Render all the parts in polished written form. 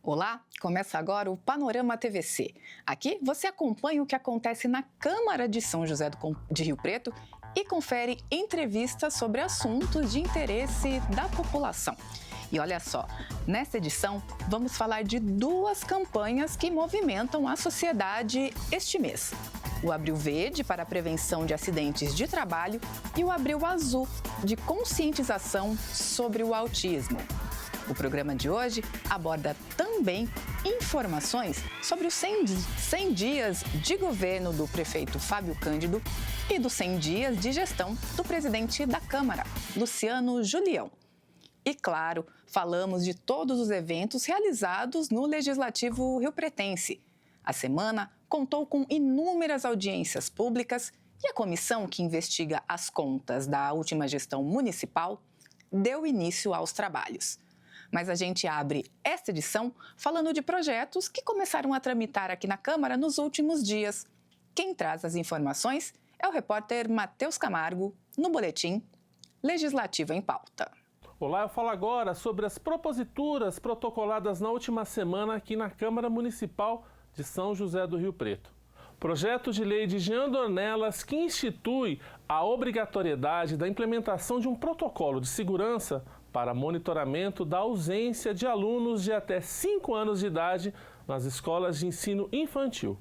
Olá, começa agora o Panorama TVC. Aqui você acompanha o que acontece na Câmara de São José de Rio Preto e confere entrevistas sobre assuntos de interesse da população. E olha só, nesta edição vamos falar de duas campanhas que movimentam a sociedade este mês. O Abril Verde para a prevenção de acidentes de trabalho e o Abril Azul de conscientização sobre o autismo. O programa de hoje aborda também informações sobre os 100 dias de governo do prefeito Fábio Cândido e dos 100 dias de gestão do presidente da Câmara, Luciano Julião. E, claro, falamos de todos os eventos realizados no Legislativo riopretense. A semana contou com inúmeras audiências públicas e a comissão que investiga as contas da última gestão municipal deu início aos trabalhos. Mas a gente abre esta edição falando de projetos que começaram a tramitar aqui na Câmara nos últimos dias. Quem traz as informações é o repórter Matheus Camargo, no Boletim Legislativo em Pauta. Olá, eu falo agora sobre as proposituras protocoladas na última semana aqui na Câmara Municipal de São José do Rio Preto. Projeto de lei de Jean Dornelas que institui a obrigatoriedade da implementação de um protocolo de segurança para monitoramento da ausência de alunos de até 5 anos de idade nas escolas de ensino infantil.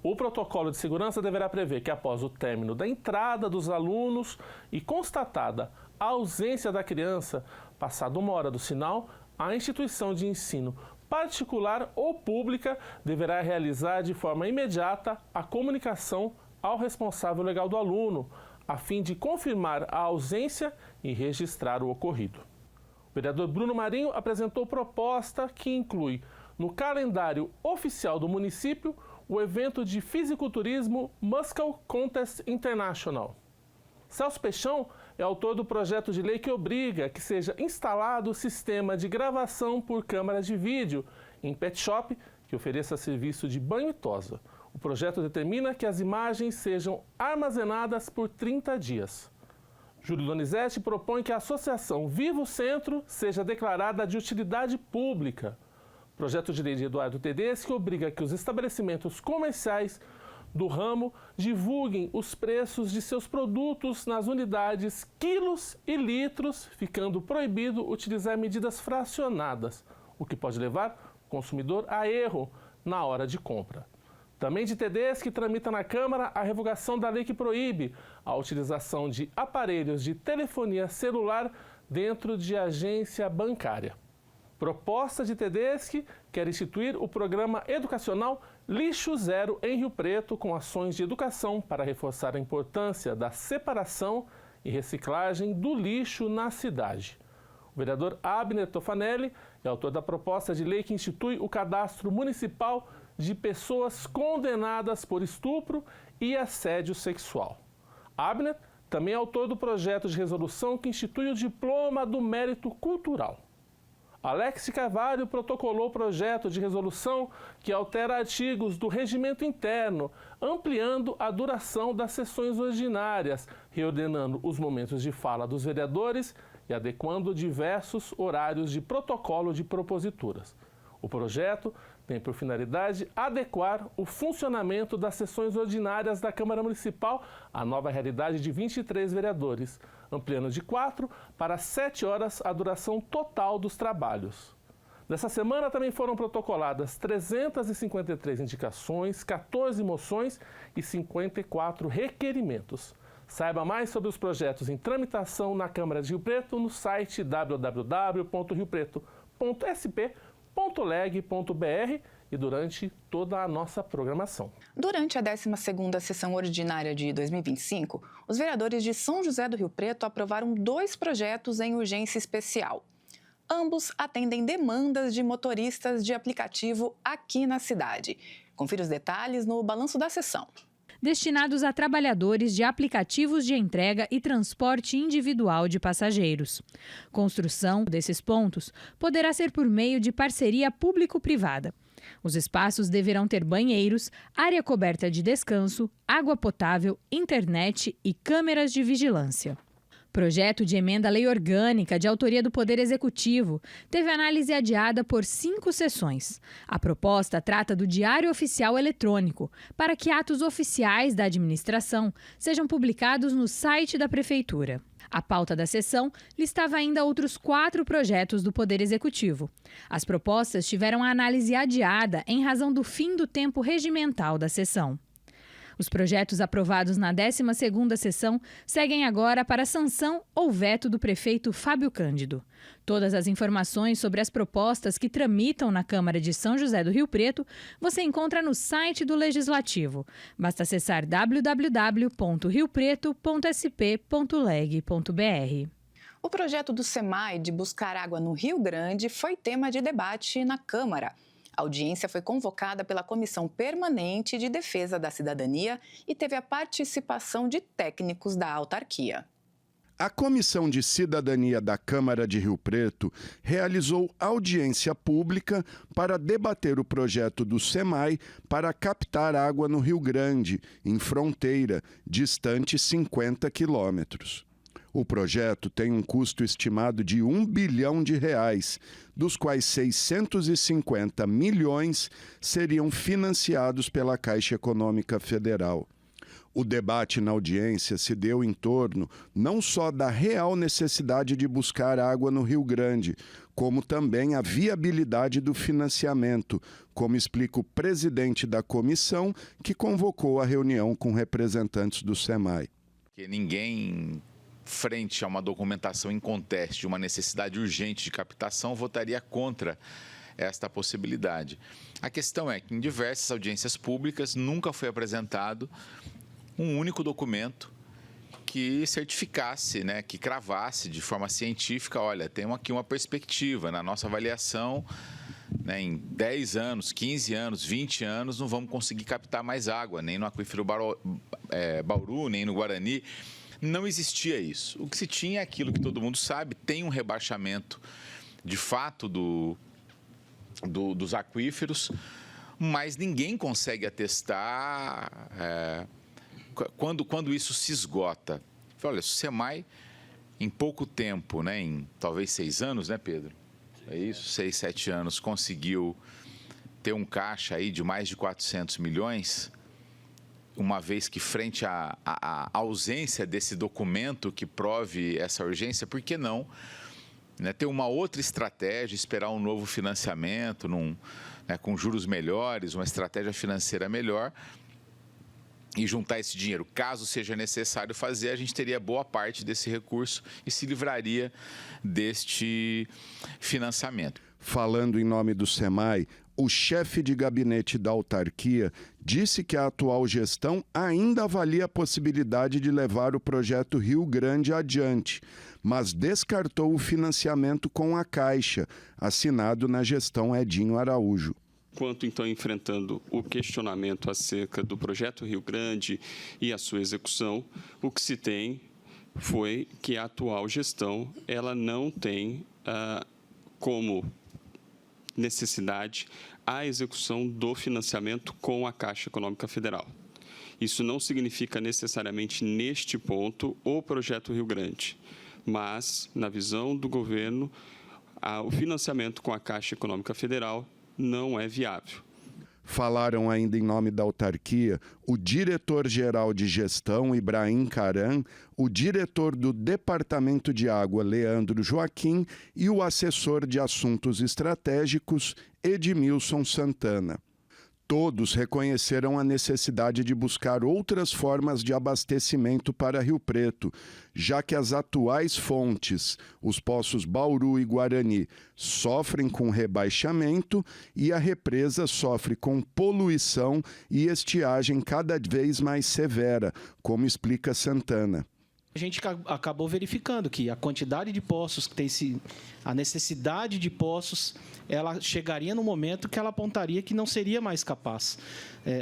O protocolo de segurança deverá prever que, após o término da entrada dos alunos e constatada a ausência da criança, passada 1 hora do sinal, a instituição de ensino particular ou pública deverá realizar de forma imediata a comunicação ao responsável legal do aluno, a fim de confirmar a ausência e registrar o ocorrido. O vereador Bruno Marinho apresentou proposta que inclui no calendário oficial do município o evento de fisiculturismo Muscle Contest International. Celso Peixão é autor do projeto de lei que obriga que seja instalado o sistema de gravação por câmeras de vídeo em pet shop que ofereça serviço de banho e tosa. O projeto determina que as imagens sejam armazenadas por 30 dias. Júlio Donizete propõe que a associação Vivo Centro seja declarada de utilidade pública. Projeto de lei de Eduardo Tedeschi obriga que os estabelecimentos comerciais do ramo divulguem os preços de seus produtos nas unidades quilos e litros, ficando proibido utilizar medidas fracionadas, o que pode levar o consumidor a erro na hora de compra. Também de Tedeschi tramita na Câmara a revogação da lei que proíbe a utilização de aparelhos de telefonia celular dentro de agência bancária. Proposta de Tedeschi quer instituir o programa educacional Lixo Zero em Rio Preto, com ações de educação para reforçar a importância da separação e reciclagem do lixo na cidade. O vereador Abner Tofanelli é autor da proposta de lei que institui o cadastro municipal de pessoas condenadas por estupro e assédio sexual. Abner também é autor do projeto de resolução que institui o diploma do mérito cultural. Alex Carvalho protocolou o projeto de resolução que altera artigos do regimento interno, ampliando a duração das sessões ordinárias, reordenando os momentos de fala dos vereadores e adequando diversos horários de protocolo de proposituras. O projeto tem por finalidade adequar o funcionamento das sessões ordinárias da Câmara Municipal à nova realidade de 23 vereadores, ampliando de 4 para 7 horas a duração total dos trabalhos. Nessa semana também foram protocoladas 353 indicações, 14 moções e 54 requerimentos. Saiba mais sobre os projetos em tramitação na Câmara de Rio Preto no site www.riopreto.sp.leg.br e durante toda a nossa programação. Durante a 12ª sessão ordinária de 2025, os vereadores de São José do Rio Preto aprovaram 2 projetos em urgência especial. Ambos atendem demandas de motoristas de aplicativo aqui na cidade. Confira os detalhes no balanço da sessão. Destinados a trabalhadores de aplicativos de entrega e transporte individual de passageiros. Construção desses pontos poderá ser por meio de parceria público-privada. Os espaços deverão ter banheiros, área coberta de descanso, água potável, internet e câmeras de vigilância. Projeto de emenda à lei orgânica de autoria do Poder Executivo teve análise adiada por 5 sessões. A proposta trata do Diário Oficial Eletrônico, para que atos oficiais da administração sejam publicados no site da Prefeitura. A pauta da sessão listava ainda outros 4 projetos do Poder Executivo. As propostas tiveram a análise adiada em razão do fim do tempo regimental da sessão. Os projetos aprovados na 12ª sessão seguem agora para sanção ou veto do prefeito Fábio Cândido. Todas as informações sobre as propostas que tramitam na Câmara de São José do Rio Preto você encontra no site do Legislativo. Basta acessar www.riopreto.sp.leg.br. O projeto do SEMAI de buscar água no Rio Grande foi tema de debate na Câmara. A audiência foi convocada pela Comissão Permanente de Defesa da Cidadania e teve a participação de técnicos da autarquia. A Comissão de Cidadania da Câmara de Rio Preto realizou audiência pública para debater o projeto do SEMAI para captar água no Rio Grande, em fronteira, distante 50 quilômetros. O projeto tem um custo estimado de R$1 bilhão, dos quais 650 milhões seriam financiados pela Caixa Econômica Federal. O debate na audiência se deu em torno não só da real necessidade de buscar água no Rio Grande, como também a viabilidade do financiamento, como explica o presidente da comissão, que convocou a reunião com representantes do SEMAI. Que ninguém, frente a uma documentação em conteste de uma necessidade urgente de captação, votaria contra esta possibilidade. A questão é que em diversas audiências públicas nunca foi apresentado um único documento que certificasse, que cravasse de forma científica, olha, tem aqui uma perspectiva, na nossa avaliação, em 10 anos, 15 anos, 20 anos, não vamos conseguir captar mais água, nem no aquífero Bauru, nem no Guarani. Não existia isso. O que se tinha é aquilo que todo mundo sabe, tem um rebaixamento de fato dos aquíferos, mas ninguém consegue atestar quando isso se esgota. Olha, o SEMAI, em pouco tempo, em talvez 6 anos, Pedro? É isso, 6, 7 anos, conseguiu ter um caixa aí de mais de 400 milhões, uma vez que frente à ausência desse documento que prove essa urgência, por que não ter uma outra estratégia, esperar um novo financiamento com juros melhores, uma estratégia financeira melhor e juntar esse dinheiro. Caso seja necessário fazer, a gente teria boa parte desse recurso e se livraria deste financiamento. Falando em nome do SEMAI, o chefe de gabinete da autarquia disse que a atual gestão ainda avalia a possibilidade de levar o projeto Rio Grande adiante, mas descartou o financiamento com a Caixa, assinado na gestão Edinho Araújo. Enquanto, então, enfrentando o questionamento acerca do projeto Rio Grande e a sua execução, o que se tem foi que a atual gestão ela não tem como necessidade a execução do financiamento com a Caixa Econômica Federal. Isso não significa necessariamente, neste ponto, o projeto Rio Grande, mas, na visão do governo, o financiamento com a Caixa Econômica Federal não é viável. Falaram ainda em nome da autarquia o diretor-geral de gestão, Ibrahim Caram, o diretor do Departamento de Água, Leandro Joaquim, e o assessor de assuntos estratégicos, Edmilson Santana. Todos reconheceram a necessidade de buscar outras formas de abastecimento para Rio Preto, já que as atuais fontes, os poços Bauru e Guarani, sofrem com rebaixamento e a represa sofre com poluição e estiagem cada vez mais severa, como explica Santana. A gente acabou verificando que a quantidade de poços que tem a necessidade de poços, ela chegaria no momento que ela apontaria que não seria mais capaz.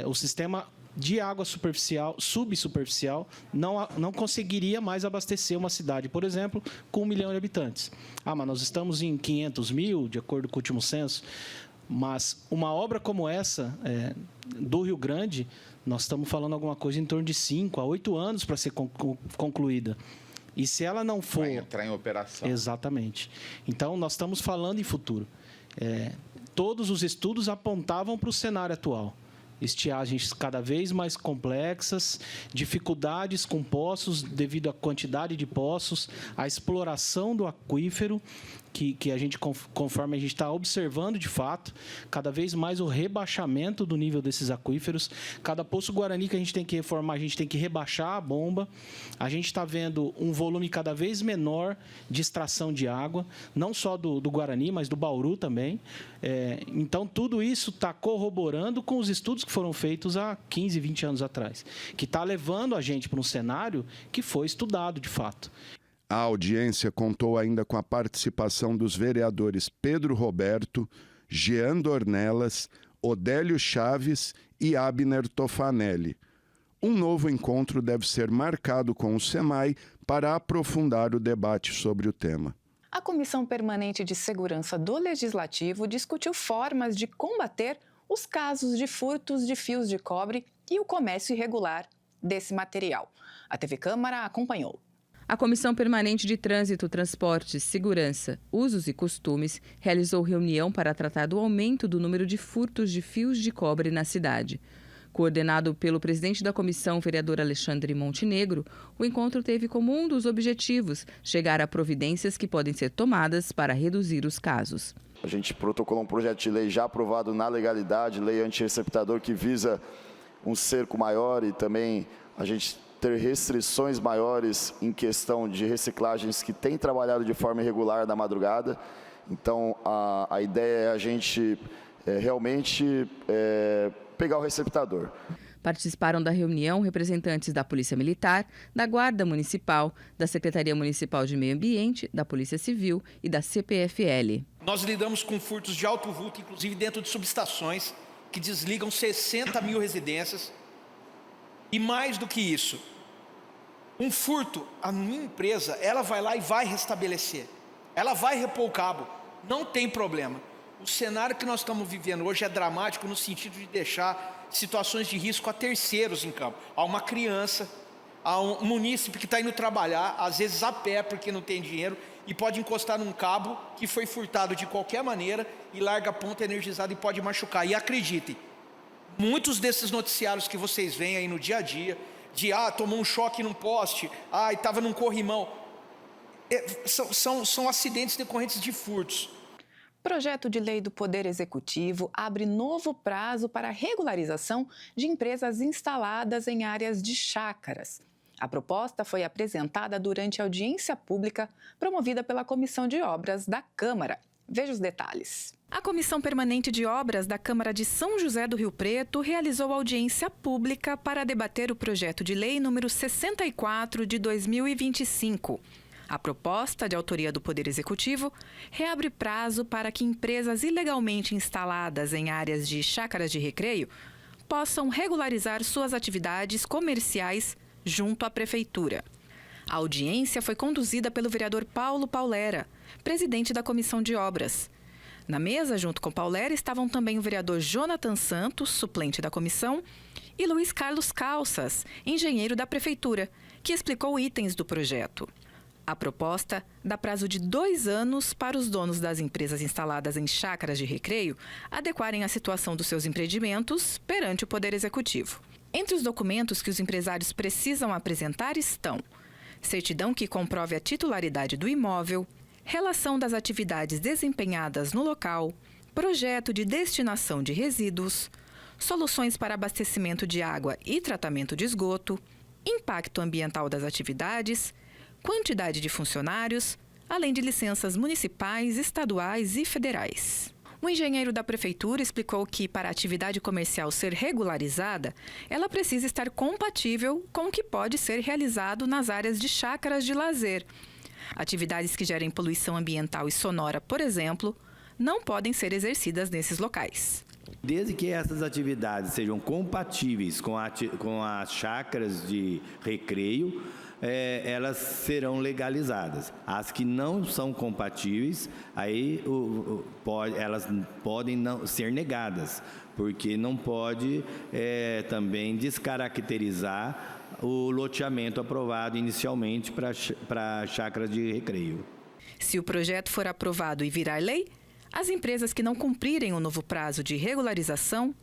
O sistema de água subsuperficial, não conseguiria mais abastecer uma cidade, por exemplo, com 1 milhão de habitantes. Mas nós estamos em 500 mil, de acordo com o último censo. Mas uma obra como essa, do Rio Grande, nós estamos falando alguma coisa em torno de 5 a 8 anos para ser concluída. E se ela não for... Vai entrar em operação. Exatamente. Então, nós estamos falando em futuro. Todos os estudos apontavam para o cenário atual. Estiagens cada vez mais complexas, dificuldades com poços devido à quantidade de poços, a exploração do aquífero, que a gente, conforme a gente está observando de fato, cada vez mais o rebaixamento do nível desses aquíferos. Cada poço Guarani que a gente tem que reformar, a gente tem que rebaixar a bomba. A gente está vendo um volume cada vez menor de extração de água, não só do Guarani, mas do Bauru também. Então, tudo isso está corroborando com os estudos que foram feitos há 15, 20 anos atrás, que está levando a gente para um cenário que foi estudado de fato. A audiência contou ainda com a participação dos vereadores Pedro Roberto, Jean Dornelas, Odélio Chaves e Abner Tofanelli. Um novo encontro deve ser marcado com o SEMAI para aprofundar o debate sobre o tema. A Comissão Permanente de Segurança do Legislativo discutiu formas de combater os casos de furtos de fios de cobre e o comércio irregular desse material. A TV Câmara acompanhou. A Comissão Permanente de Trânsito, Transportes, Segurança, Usos e Costumes realizou reunião para tratar do aumento do número de furtos de fios de cobre na cidade. Coordenado pelo presidente da comissão, vereador Alexandre Montenegro, o encontro teve como um dos objetivos chegar a providências que podem ser tomadas para reduzir os casos. A gente protocolou um projeto de lei já aprovado na legalidade, lei antirreceptador, que visa um cerco maior e também a gente ter restrições maiores em questão de reciclagens que têm trabalhado de forma irregular na madrugada. Então, a ideia é a gente realmente pegar o receptador. Participaram da reunião representantes da Polícia Militar, da Guarda Municipal, da Secretaria Municipal de Meio Ambiente, da Polícia Civil e da CPFL. Nós lidamos com furtos de alto vulto, inclusive dentro de subestações, que desligam 60 mil residências. E mais do que isso, um furto, a minha empresa, ela vai lá e vai restabelecer. Ela vai repor o cabo, não tem problema. O cenário que nós estamos vivendo hoje é dramático no sentido de deixar situações de risco a terceiros em campo. Há uma criança, há um munícipe que está indo trabalhar, às vezes a pé porque não tem dinheiro, e pode encostar num cabo que foi furtado de qualquer maneira e larga a ponta energizada e pode machucar. E acreditem, muitos desses noticiários que vocês veem aí no dia a dia, de tomou um choque num poste, estava num corrimão, são acidentes decorrentes de furtos. Projeto de lei do Poder Executivo abre novo prazo para a regularização de empresas instaladas em áreas de chácaras. A proposta foi apresentada durante a audiência pública promovida pela Comissão de Obras da Câmara. Veja os detalhes. A Comissão Permanente de Obras da Câmara de São José do Rio Preto realizou audiência pública para debater o projeto de lei número 64 de 2025. A proposta, de autoria do Poder Executivo, reabre prazo para que empresas ilegalmente instaladas em áreas de chácaras de recreio possam regularizar suas atividades comerciais junto à Prefeitura. A audiência foi conduzida pelo vereador Paulo Paulera, presidente da Comissão de Obras. Na mesa, junto com Paulera, estavam também o vereador Jonathan Santos, suplente da comissão, e Luiz Carlos Calças, engenheiro da Prefeitura, que explicou itens do projeto. A proposta dá prazo de 2 anos para os donos das empresas instaladas em chácaras de recreio adequarem a situação dos seus empreendimentos perante o Poder Executivo. Entre os documentos que os empresários precisam apresentar estão certidão que comprove a titularidade do imóvel, relação das atividades desempenhadas no local, projeto de destinação de resíduos, soluções para abastecimento de água e tratamento de esgoto, impacto ambiental das atividades, quantidade de funcionários, além de licenças municipais, estaduais e federais. O engenheiro da Prefeitura explicou que, para a atividade comercial ser regularizada, ela precisa estar compatível com o que pode ser realizado nas áreas de chácaras de lazer. Atividades que gerem poluição ambiental e sonora, por exemplo, não podem ser exercidas nesses locais. Desde que essas atividades sejam compatíveis com as chácaras de recreio, elas serão legalizadas. As que não são compatíveis, aí elas podem não ser negadas, porque não pode também descaracterizar o loteamento aprovado inicialmente para chácaras de recreio. Se o projeto for aprovado e virar lei, as empresas que não cumprirem o novo prazo de regularização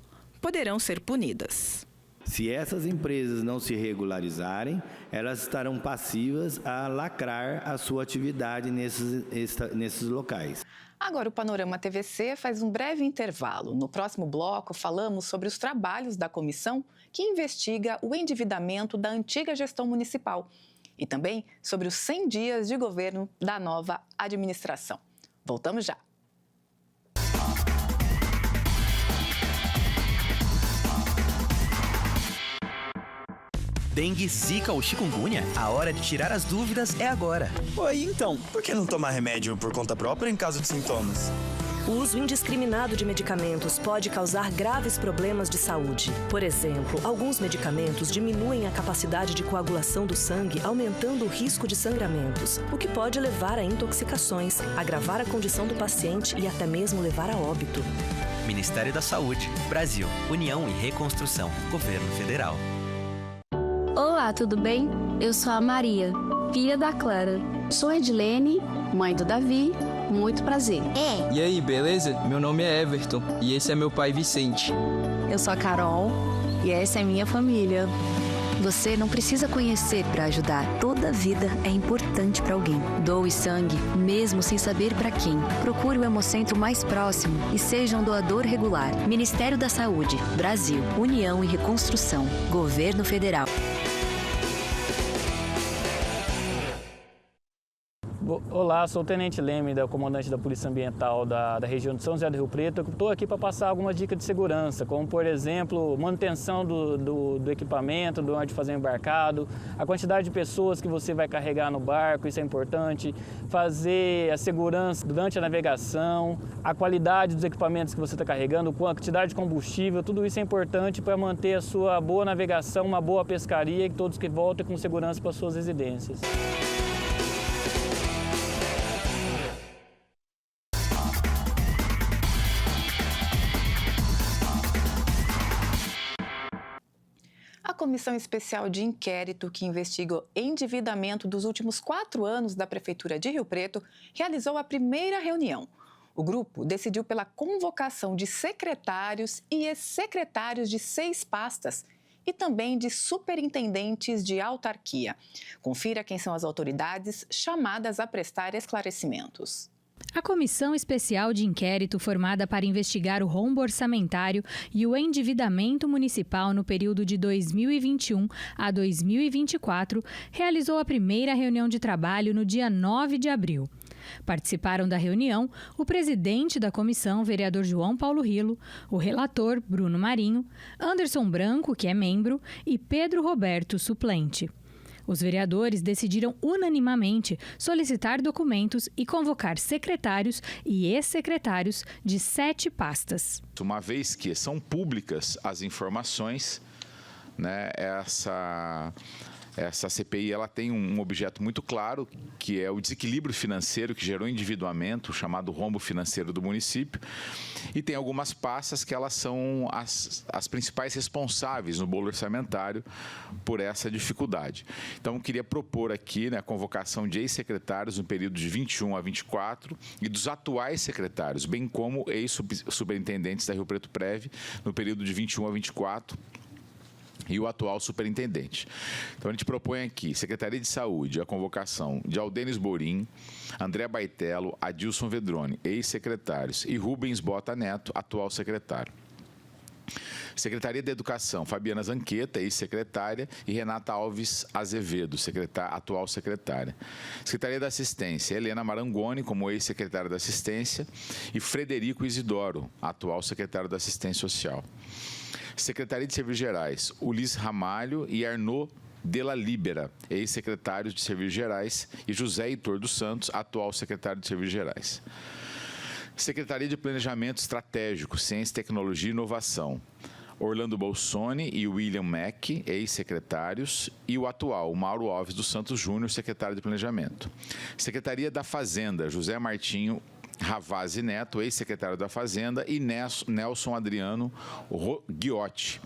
poderão ser punidas. Se essas empresas não se regularizarem, elas estarão passivas a lacrar a sua atividade nesses locais. Agora o Panorama TVC faz um breve intervalo. No próximo bloco, falamos sobre os trabalhos da comissão que investiga o endividamento da antiga gestão municipal e também sobre os 100 dias de governo da nova administração. Voltamos já. Dengue, zika ou chikungunya? A hora de tirar as dúvidas é agora. Oi, então, por que não tomar remédio por conta própria em caso de sintomas? O uso indiscriminado de medicamentos pode causar graves problemas de saúde. Por exemplo, alguns medicamentos diminuem a capacidade de coagulação do sangue, aumentando o risco de sangramentos, o que pode levar a intoxicações, agravar a condição do paciente e até mesmo levar a óbito. Ministério da Saúde, Brasil, União e Reconstrução, Governo Federal. Olá, tudo bem? Eu sou a Maria, filha da Clara. Sou Edilene, mãe do Davi. Muito prazer. E aí, beleza? Meu nome é Everton e esse é meu pai Vicente. Eu sou a Carol e essa é minha família. Você não precisa conhecer para ajudar. Toda vida é importante para alguém. Doe sangue, mesmo sem saber para quem. Procure o Hemocentro mais próximo e seja um doador regular. Ministério da Saúde, Brasil, União e Reconstrução, Governo Federal. Olá, sou o Tenente Leme, comandante da Polícia Ambiental da região de São José do Rio Preto. Estou aqui para passar algumas dicas de segurança, como, por exemplo, manutenção do equipamento, do onde fazer o embarcado, a quantidade de pessoas que você vai carregar no barco, isso é importante, fazer a segurança durante a navegação, a qualidade dos equipamentos que você está carregando, a quantidade de combustível, tudo isso é importante para manter a sua boa navegação, uma boa pescaria e que todos que voltem com segurança para suas residências. A Comissão Especial de Inquérito que investiga o endividamento dos últimos 4 anos da Prefeitura de Rio Preto realizou a primeira reunião. O grupo decidiu pela convocação de secretários e ex-secretários de 6 pastas e também de superintendentes de autarquia. Confira quem são as autoridades chamadas a prestar esclarecimentos. A Comissão Especial de Inquérito, formada para investigar o rombo orçamentário e o endividamento municipal no período de 2021 a 2024, realizou a primeira reunião de trabalho no dia 9 de abril. Participaram da reunião o presidente da comissão, vereador João Paulo Rilo, o relator, Bruno Marinho, Anderson Branco, que é membro, e Pedro Roberto, suplente. Os vereadores decidiram unanimamente solicitar documentos e convocar secretários e ex-secretários de 7 pastas. Uma vez que são públicas as informações, né, essa CPI ela tem um objeto muito claro, que é o desequilíbrio financeiro que gerou endividamento, chamado rombo financeiro do município, e tem algumas pastas que elas são as principais responsáveis no bolo orçamentário por essa dificuldade. Então, eu queria propor aqui, né, a convocação de ex-secretários no período de 21 a 24 e dos atuais secretários, bem como ex-superintendentes da Rio Preto Prev no período de 21 a 24, e o atual superintendente. Então, a gente propõe aqui, Secretaria de Saúde, a convocação de Aldenis Borim, André Baitello, Adilson Vedrone, ex-secretários, e Rubens Bota Neto, atual secretário. Secretaria de Educação, Fabiana Zanqueta, ex-secretária, e Renata Alves Azevedo, atual secretária. Secretaria da Assistência, Helena Marangoni, como ex-secretária da Assistência, e Frederico Isidoro, atual secretário da Assistência Social. Secretaria de Serviços Gerais, Ulisses Ramalho e Arnaud Della Libera, ex-secretários de Serviços Gerais, e José Heitor dos Santos, atual secretário de Serviços Gerais. Secretaria de Planejamento Estratégico, Ciência, Tecnologia e Inovação, Orlando Bolsoni e William Mack, ex-secretários, e o atual, Mauro Alves dos Santos Júnior, secretário de Planejamento. Secretaria da Fazenda, José Martinho Ravazzi Neto, ex-secretário da Fazenda, e Nelson Adriano Ghiotti,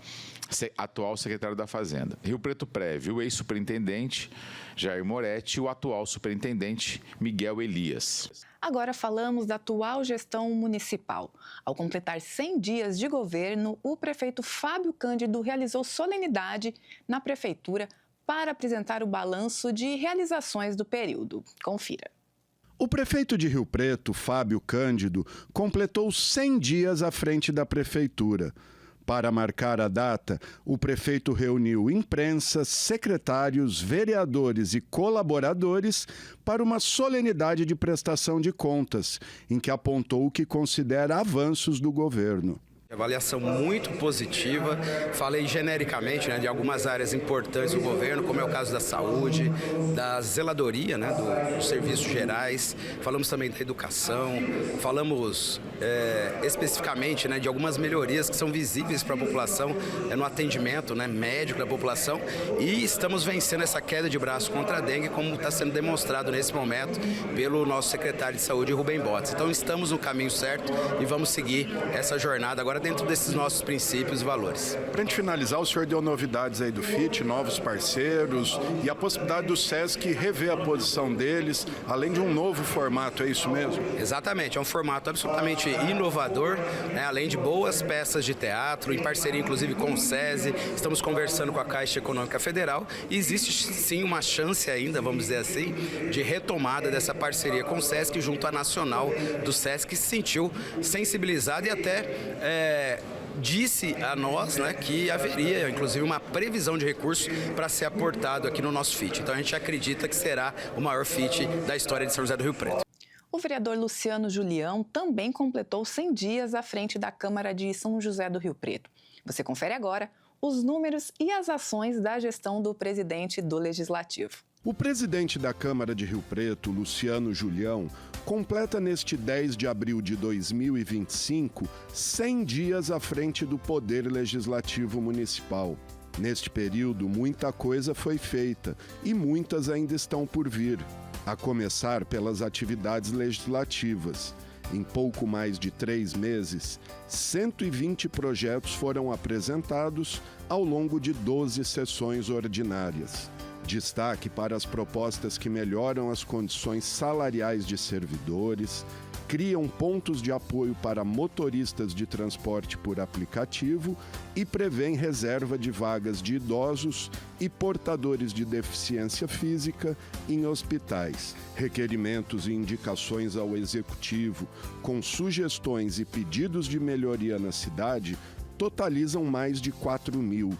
atual secretário da Fazenda. Rio Preto Prévio, o ex-superintendente Jair Moretti e o atual superintendente Miguel Elias. Agora falamos da atual gestão municipal. Ao completar 100 dias de governo, o prefeito Fábio Cândido realizou solenidade na prefeitura para apresentar o balanço de realizações do período. Confira. O prefeito de Rio Preto, Fábio Cândido, completou 100 dias à frente da prefeitura. Para marcar a data, o prefeito reuniu imprensa, secretários, vereadores e colaboradores para uma solenidade de prestação de contas, em que apontou o que considera avanços do governo. Avaliação muito positiva, falei genericamente de algumas áreas importantes do governo, como é o caso da saúde, da zeladoria, dos serviços gerais, falamos também da educação, falamos especificamente de algumas melhorias que são visíveis para a população no atendimento médico da população, e estamos vencendo essa queda de braço contra a dengue, como está sendo demonstrado nesse momento pelo nosso secretário de saúde, Rubem Botes. Então estamos no caminho certo e vamos seguir essa jornada agora dentro desses nossos princípios e valores. Para a gente finalizar, o senhor deu novidades aí do FIT, novos parceiros e a possibilidade do SESC rever a posição deles, além de um novo formato, é isso mesmo? Exatamente, é um formato absolutamente inovador, além de boas peças de teatro, em parceria inclusive com o SESI, estamos conversando com a Caixa Econômica Federal e existe sim uma chance ainda, vamos dizer assim, de retomada dessa parceria com o SESC junto à Nacional do SESC, que se sentiu sensibilizado e até disse a nós que haveria, inclusive, uma previsão de recursos para ser aportado aqui no nosso FIT. Então, a gente acredita que será o maior FIT da história de São José do Rio Preto. O vereador Luciano Julião também completou 100 dias à frente da Câmara de São José do Rio Preto. Você confere agora os números e as ações da gestão do presidente do Legislativo. O presidente da Câmara de Rio Preto, Luciano Julião, completa neste 10 de abril de 2025 100 dias à frente do Poder Legislativo Municipal. Neste período, muita coisa foi feita e muitas ainda estão por vir, a começar pelas atividades legislativas. Em pouco mais de 3 meses, 120 projetos foram apresentados ao longo de 12 sessões ordinárias. Destaque para as propostas que melhoram as condições salariais de servidores, criam pontos de apoio para motoristas de transporte por aplicativo e prevêem reserva de vagas de idosos e portadores de deficiência física em hospitais. Requerimentos e indicações ao Executivo, com sugestões e pedidos de melhoria na cidade, totalizam mais de 4.000.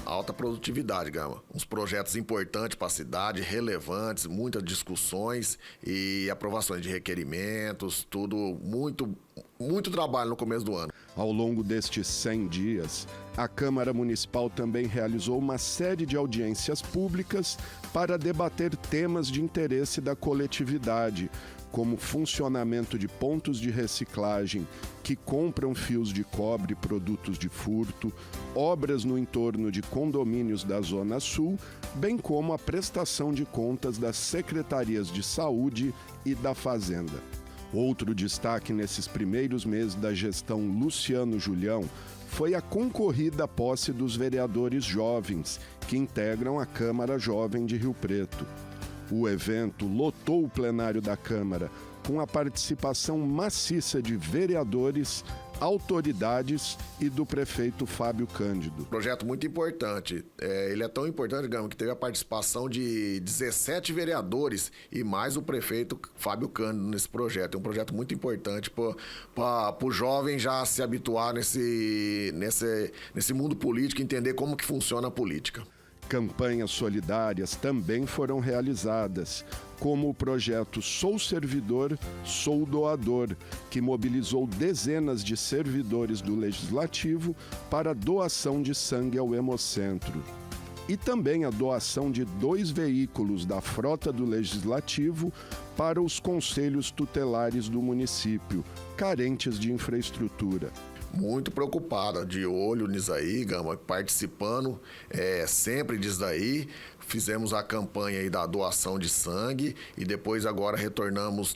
Alta produtividade, Gama. Uns projetos importantes para a cidade, relevantes, muitas discussões e aprovações de requerimentos, tudo muito trabalho no começo do ano. Ao longo destes 100 dias, a Câmara Municipal também realizou uma série de audiências públicas para debater temas de interesse da coletividade, como funcionamento de pontos de reciclagem que compram fios de cobre e produtos de furto, obras no entorno de condomínios da Zona Sul, bem como a prestação de contas das secretarias de saúde e da Fazenda. Outro destaque nesses primeiros meses da gestão Luciano Julião foi a concorrida posse dos vereadores jovens, que integram a Câmara Jovem de Rio Preto. O evento lotou o plenário da Câmara, com a participação maciça de vereadores, autoridades e do prefeito Fábio Cândido. Projeto muito importante. Ele é tão importante, Gama, que teve a participação de 17 vereadores e mais o prefeito Fábio Cândido nesse projeto. É um projeto muito importante para o jovem já se habituar nesse mundo político, entender como que funciona a política. Campanhas solidárias também foram realizadas, como o projeto Sou Servidor, Sou Doador, que mobilizou dezenas de servidores do Legislativo para doação de sangue ao Hemocentro. E também a doação de 2 veículos da frota do Legislativo para os conselhos tutelares do município, carentes de infraestrutura. Muito preocupada, de olho nisso aí, Gama, participando sempre disso daí, fizemos a campanha aí da doação de sangue e depois agora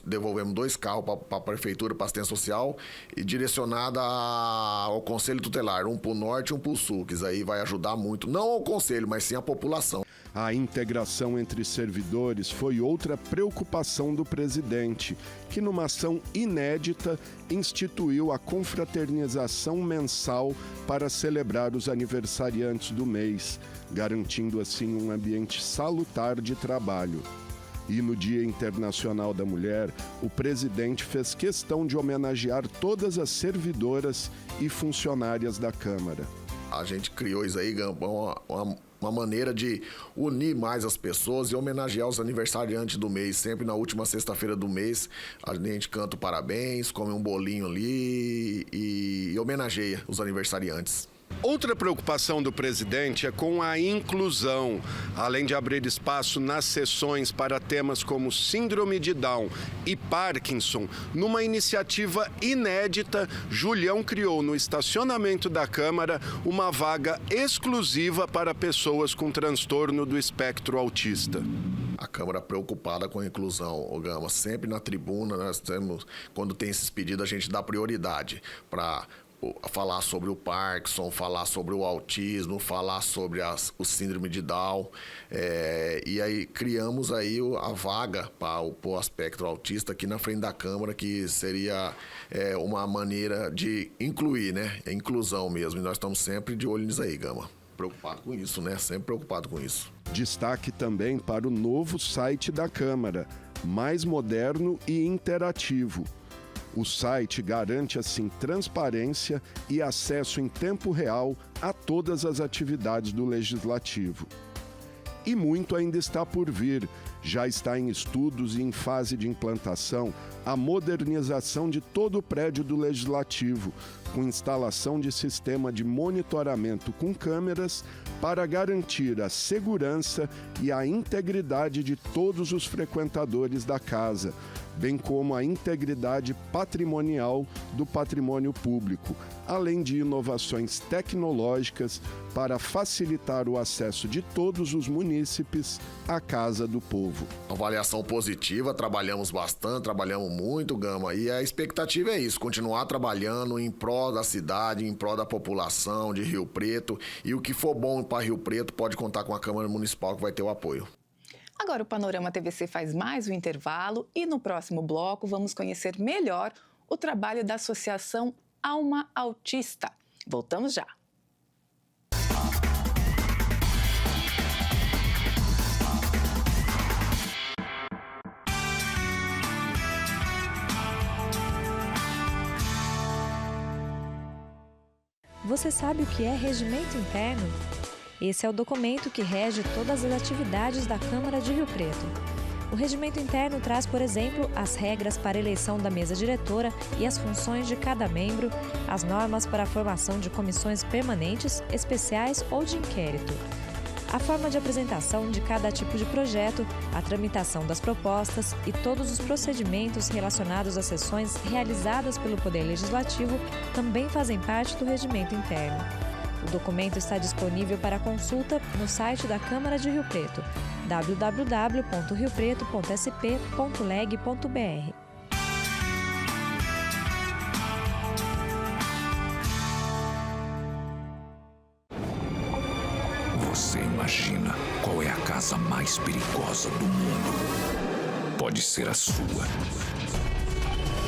devolvemos 2 carros para a Prefeitura, para assistência social e direcionada ao Conselho Tutelar, um para o Norte e um para o Sul, que isso aí vai ajudar muito, não ao Conselho, mas sim à população. A integração entre servidores foi outra preocupação do presidente, que numa ação inédita instituiu a confraternização mensal para celebrar os aniversariantes do mês, garantindo assim um ambiente salutar de trabalho. E no Dia Internacional da Mulher, o presidente fez questão de homenagear todas as servidoras e funcionárias da Câmara. A gente criou isso aí, uma maneira de unir mais as pessoas e homenagear os aniversariantes do mês. Sempre na última sexta-feira do mês, a gente canta o parabéns, come um bolinho ali e homenageia os aniversariantes. Outra preocupação do presidente é com a inclusão. Além de abrir espaço nas sessões para temas como síndrome de Down e Parkinson, numa iniciativa inédita, Julião criou no estacionamento da Câmara uma vaga exclusiva para pessoas com transtorno do espectro autista. A Câmara preocupada com a inclusão, Gama, sempre na tribuna, quando tem esses pedidos, a gente dá prioridade para falar sobre o Parkinson, falar sobre o autismo, falar sobre o síndrome de Down. E aí criamos aí a vaga para o aspecto autista aqui na frente da Câmara, que seria uma maneira de incluir, né? É inclusão mesmo. E nós estamos sempre de olho nisso aí, Gama. Preocupado com isso, né? Sempre preocupado com isso. Destaque também para o novo site da Câmara, mais moderno e interativo. O site garante, assim, transparência e acesso em tempo real a todas as atividades do Legislativo. E muito ainda está por vir. Já está em estudos e em fase de implantação a modernização de todo o prédio do Legislativo, com instalação de sistema de monitoramento com câmeras para garantir a segurança e a integridade de todos os frequentadores da casa, bem como a integridade patrimonial do patrimônio público, além de inovações tecnológicas para facilitar o acesso de todos os munícipes à Casa do Povo. Avaliação positiva, trabalhamos bastante, trabalhamos muito, Gama, e a expectativa é isso, continuar trabalhando em prol da cidade, em prol da população de Rio Preto, e o que for bom para Rio Preto pode contar com a Câmara Municipal, que vai ter o apoio. Agora o Panorama TVC faz mais um intervalo e no próximo bloco vamos conhecer melhor o trabalho da Associação Alma Autista. Voltamos já. Você sabe o que é regimento interno? Esse é o documento que rege todas as atividades da Câmara de Rio Preto. O regimento interno traz, por exemplo, as regras para a eleição da mesa diretora e as funções de cada membro, as normas para a formação de comissões permanentes, especiais ou de inquérito, a forma de apresentação de cada tipo de projeto, a tramitação das propostas e todos os procedimentos relacionados às sessões realizadas pelo Poder Legislativo também fazem parte do regimento interno. O documento está disponível para consulta no site da Câmara de Rio Preto, www.riopreto.sp.leg.br. Você imagina qual é a casa mais perigosa do mundo? Pode ser a sua.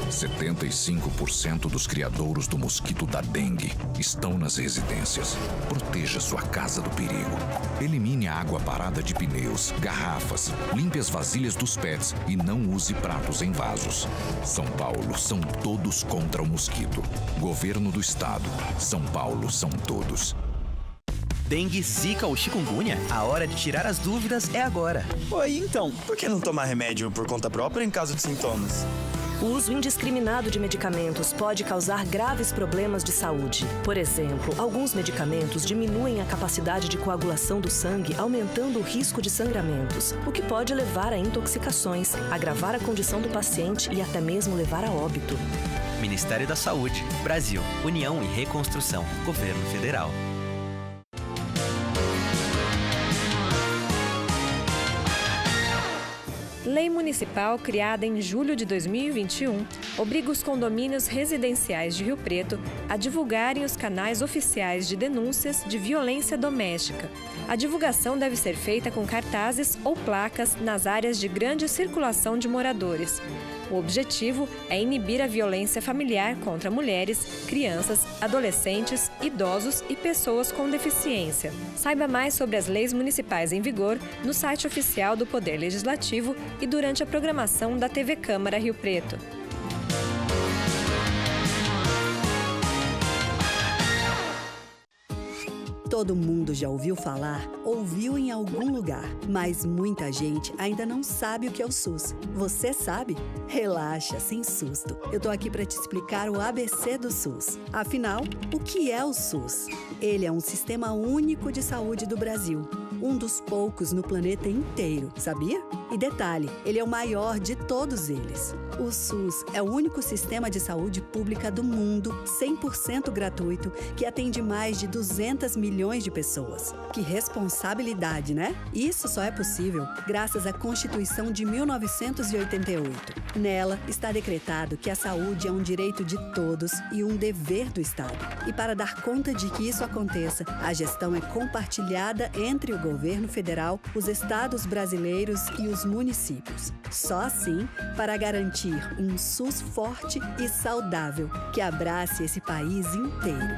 75% dos criadouros do mosquito da dengue estão nas residências. Proteja sua casa do perigo. Elimine a água parada de pneus, garrafas, limpe as vasilhas dos pets e não use pratos em vasos. São Paulo, são todos contra o mosquito. Governo do Estado. São Paulo, são todos. Dengue, zika ou chikungunya? A hora de tirar as dúvidas é agora. Oi, então, por que não tomar remédio por conta própria em caso de sintomas? O uso indiscriminado de medicamentos pode causar graves problemas de saúde. Por exemplo, alguns medicamentos diminuem a capacidade de coagulação do sangue, aumentando o risco de sangramentos, o que pode levar a intoxicações, agravar a condição do paciente e até mesmo levar a óbito. Ministério da Saúde, Brasil, União e Reconstrução, Governo Federal. Lei municipal criada em julho de 2021 obriga os condomínios residenciais de Rio Preto a divulgarem os canais oficiais de denúncias de violência doméstica. A divulgação deve ser feita com cartazes ou placas nas áreas de grande circulação de moradores. O objetivo é inibir a violência familiar contra mulheres, crianças, adolescentes, idosos e pessoas com deficiência. Saiba mais sobre as leis municipais em vigor no site oficial do Poder Legislativo e durante a programação da TV Câmara Rio Preto. Todo mundo já ouviu falar, ouviu em algum lugar, mas muita gente ainda não sabe o que é o SUS. Você sabe? Relaxa, sem susto. Eu tô aqui para te explicar o ABC do SUS. Afinal, o que é o SUS? Ele é um sistema único de saúde do Brasil. Um dos poucos no planeta inteiro, sabia? E detalhe, ele é o maior de todos eles. O SUS é o único sistema de saúde pública do mundo, 100% gratuito, que atende mais de 200 milhões de pessoas. Que responsabilidade, né? Isso só é possível graças à Constituição de 1988. Nela está decretado que a saúde é um direito de todos e um dever do Estado. E para dar conta de que isso aconteça, a gestão é compartilhada entre o governo federal, os estados brasileiros e os municípios. Só assim, para garantir um SUS forte e saudável, que abrace esse país inteiro.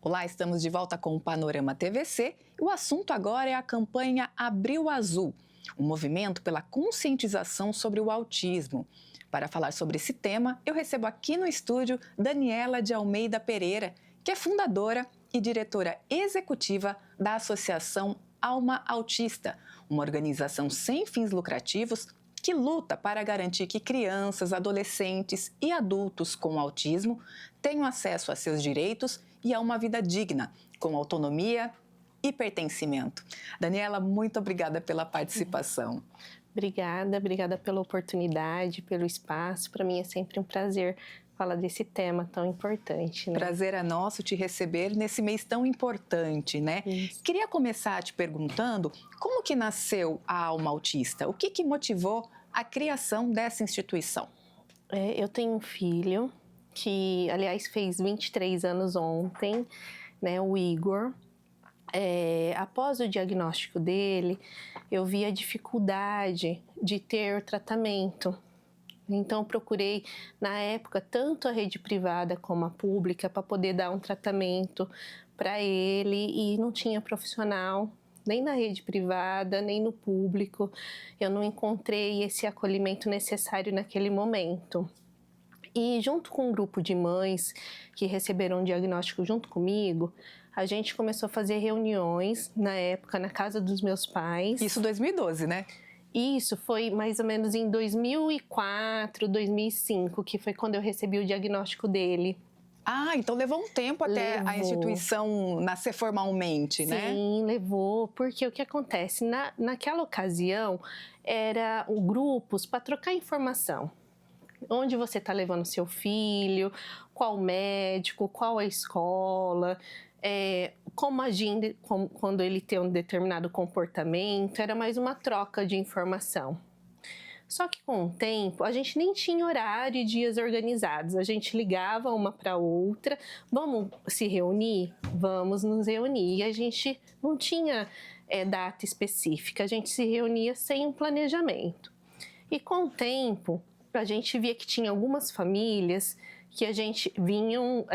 Olá, estamos de volta com o Panorama TVC e o assunto agora é a campanha Abril Azul, um movimento pela conscientização sobre o autismo. Para falar sobre esse tema, eu recebo aqui no estúdio Daniela de Almeida Pereira, que é fundadora e diretora executiva da Associação Alma Autista, uma organização sem fins lucrativos que luta para garantir que crianças, adolescentes e adultos com autismo tenham acesso a seus direitos e a uma vida digna, com autonomia e pertencimento. Daniela, muito obrigada pela participação. Obrigada pela oportunidade, pelo espaço. Para mim é sempre um prazer falar desse tema tão importante, né? Prazer é nosso te receber nesse mês tão importante, né? Isso. Queria começar te perguntando como que nasceu a Alma Autista? O que motivou a criação dessa instituição? Eu tenho um filho que, aliás, fez 23 anos ontem, né? O Igor. Após o diagnóstico dele, eu vi a dificuldade de ter tratamento. Então, procurei, na época, tanto a rede privada como a pública para poder dar um tratamento para ele e não tinha profissional, nem na rede privada, nem no público. Eu não encontrei esse acolhimento necessário naquele momento. E junto com um grupo de mães que receberam um diagnóstico junto comigo, a gente começou a fazer reuniões, na época, na casa dos meus pais. Isso em 2012, né? Isso foi mais ou menos em 2004, 2005, que foi quando eu recebi o diagnóstico dele. Ah, então levou um tempo até a instituição nascer formalmente, né? Sim, levou, porque o que acontece? Naquela ocasião, eram grupos para trocar informação. Onde você está levando seu filho, qual médico, qual a escola, como agir quando ele tem um determinado comportamento, era mais uma troca de informação. Só que com o tempo, a gente nem tinha horário e dias organizados, a gente ligava uma para outra, vamos se reunir? Vamos nos reunir. E a gente não tinha data específica, a gente se reunia sem um planejamento. E com o tempo, a gente via que tinha algumas famílias que a gente vinham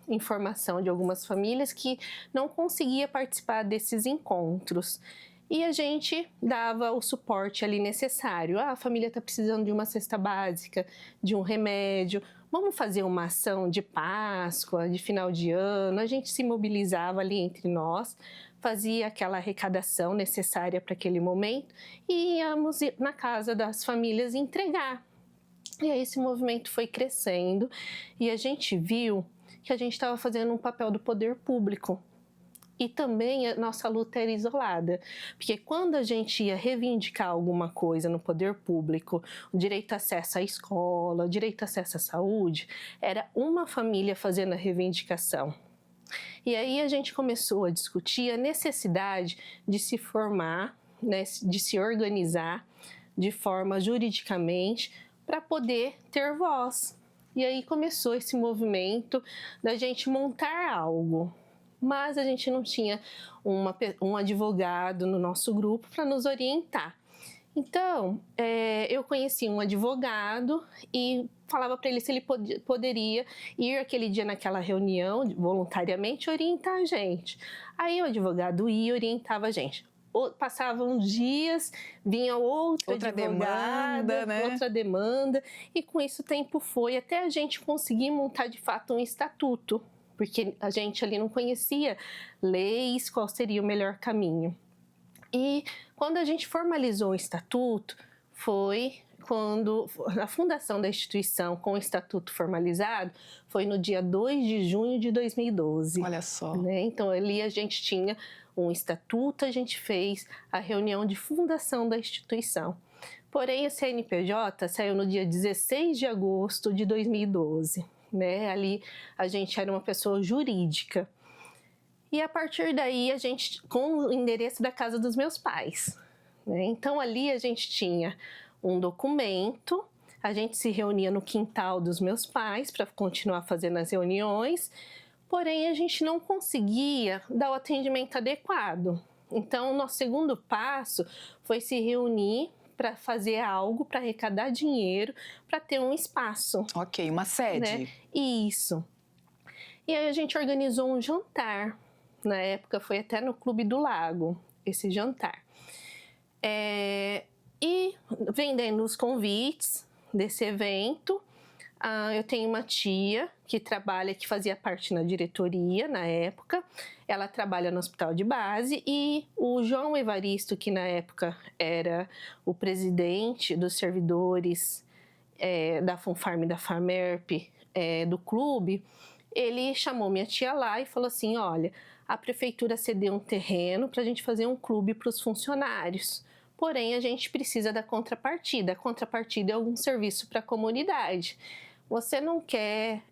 informação de algumas famílias que não conseguia participar desses encontros. E a gente dava o suporte ali necessário. A família está precisando de uma cesta básica, de um remédio. Vamos fazer uma ação de Páscoa, de final de ano. A gente se mobilizava ali entre nós, fazia aquela arrecadação necessária para aquele momento e íamos na casa das famílias entregar. E aí esse movimento foi crescendo e a gente viu que a gente estava fazendo um papel do poder público. e também a nossa luta era isolada, porque quando a gente ia reivindicar alguma coisa no poder público, o direito a acesso à escola, o direito a acesso à saúde, era uma família fazendo a reivindicação. E aí a gente começou a discutir a necessidade de se formar, né, de se organizar de forma juridicamente para poder ter voz. E aí começou esse movimento da gente montar algo. Mas a gente não tinha um advogado no nosso grupo para nos orientar. Então, eu conheci um advogado e falava para ele se ele poderia ir aquele dia naquela reunião, voluntariamente, orientar a gente. Aí o advogado ia e orientava a gente. Passavam dias, vinha outra demanda, né? Outra demanda, e com isso o tempo foi até a gente conseguir montar de fato um estatuto, porque a gente ali não conhecia leis, qual seria o melhor caminho. E quando a gente formalizou o estatuto, foi quando a fundação da instituição com o estatuto formalizado foi no dia 2 de junho de 2012. Olha só. Né? Então ali a gente tinha um estatuto, a gente fez a reunião de fundação da instituição. Porém, o CNPJ saiu no dia 16 de agosto de 2012. Né? Ali a gente era uma pessoa jurídica. E a partir daí, a gente, com o endereço da casa dos meus pais. Né? Então, ali a gente tinha um documento, a gente se reunia no quintal dos meus pais para continuar fazendo as reuniões, porém, a gente não conseguia dar o atendimento adequado. Então, o nosso segundo passo foi se reunir para fazer algo, para arrecadar dinheiro, para ter um espaço. Ok, uma sede. Né? Isso. E aí a gente organizou um jantar. Na época foi até no Clube do Lago, esse jantar. E vendendo os convites desse evento, eu tenho uma tia que fazia parte na diretoria na época. Ela trabalha no hospital de base, e o João Evaristo, que na época era o presidente dos servidores da Funfarm e da Farmerp do clube, ele chamou minha tia lá e falou assim: olha, a prefeitura cedeu um terreno para a gente fazer um clube para os funcionários. Porém, a gente precisa da contrapartida. A contrapartida é algum serviço para a comunidade. Você não quer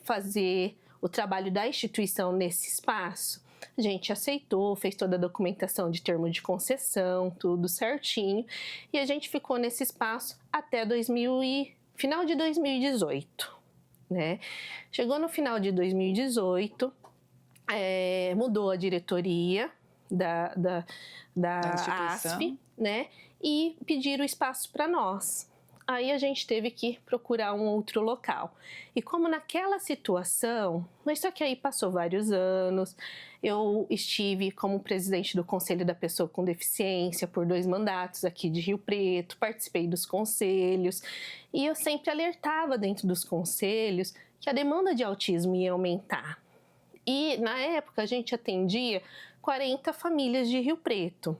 fazer o trabalho da instituição nesse espaço? A gente aceitou, fez toda a documentação de termo de concessão, tudo certinho. E a gente ficou nesse espaço até final de 2018. Né? Chegou no final de 2018, mudou a diretoria da ASF, né? E pediram espaço para nós. Aí a gente teve que procurar um outro local. E como naquela situação, mas só que aí passou vários anos, eu estive como presidente do Conselho da Pessoa com Deficiência por 2 mandatos aqui de Rio Preto, participei dos conselhos, e eu sempre alertava dentro dos conselhos que a demanda de autismo ia aumentar. E na época a gente atendia 40 famílias de Rio Preto.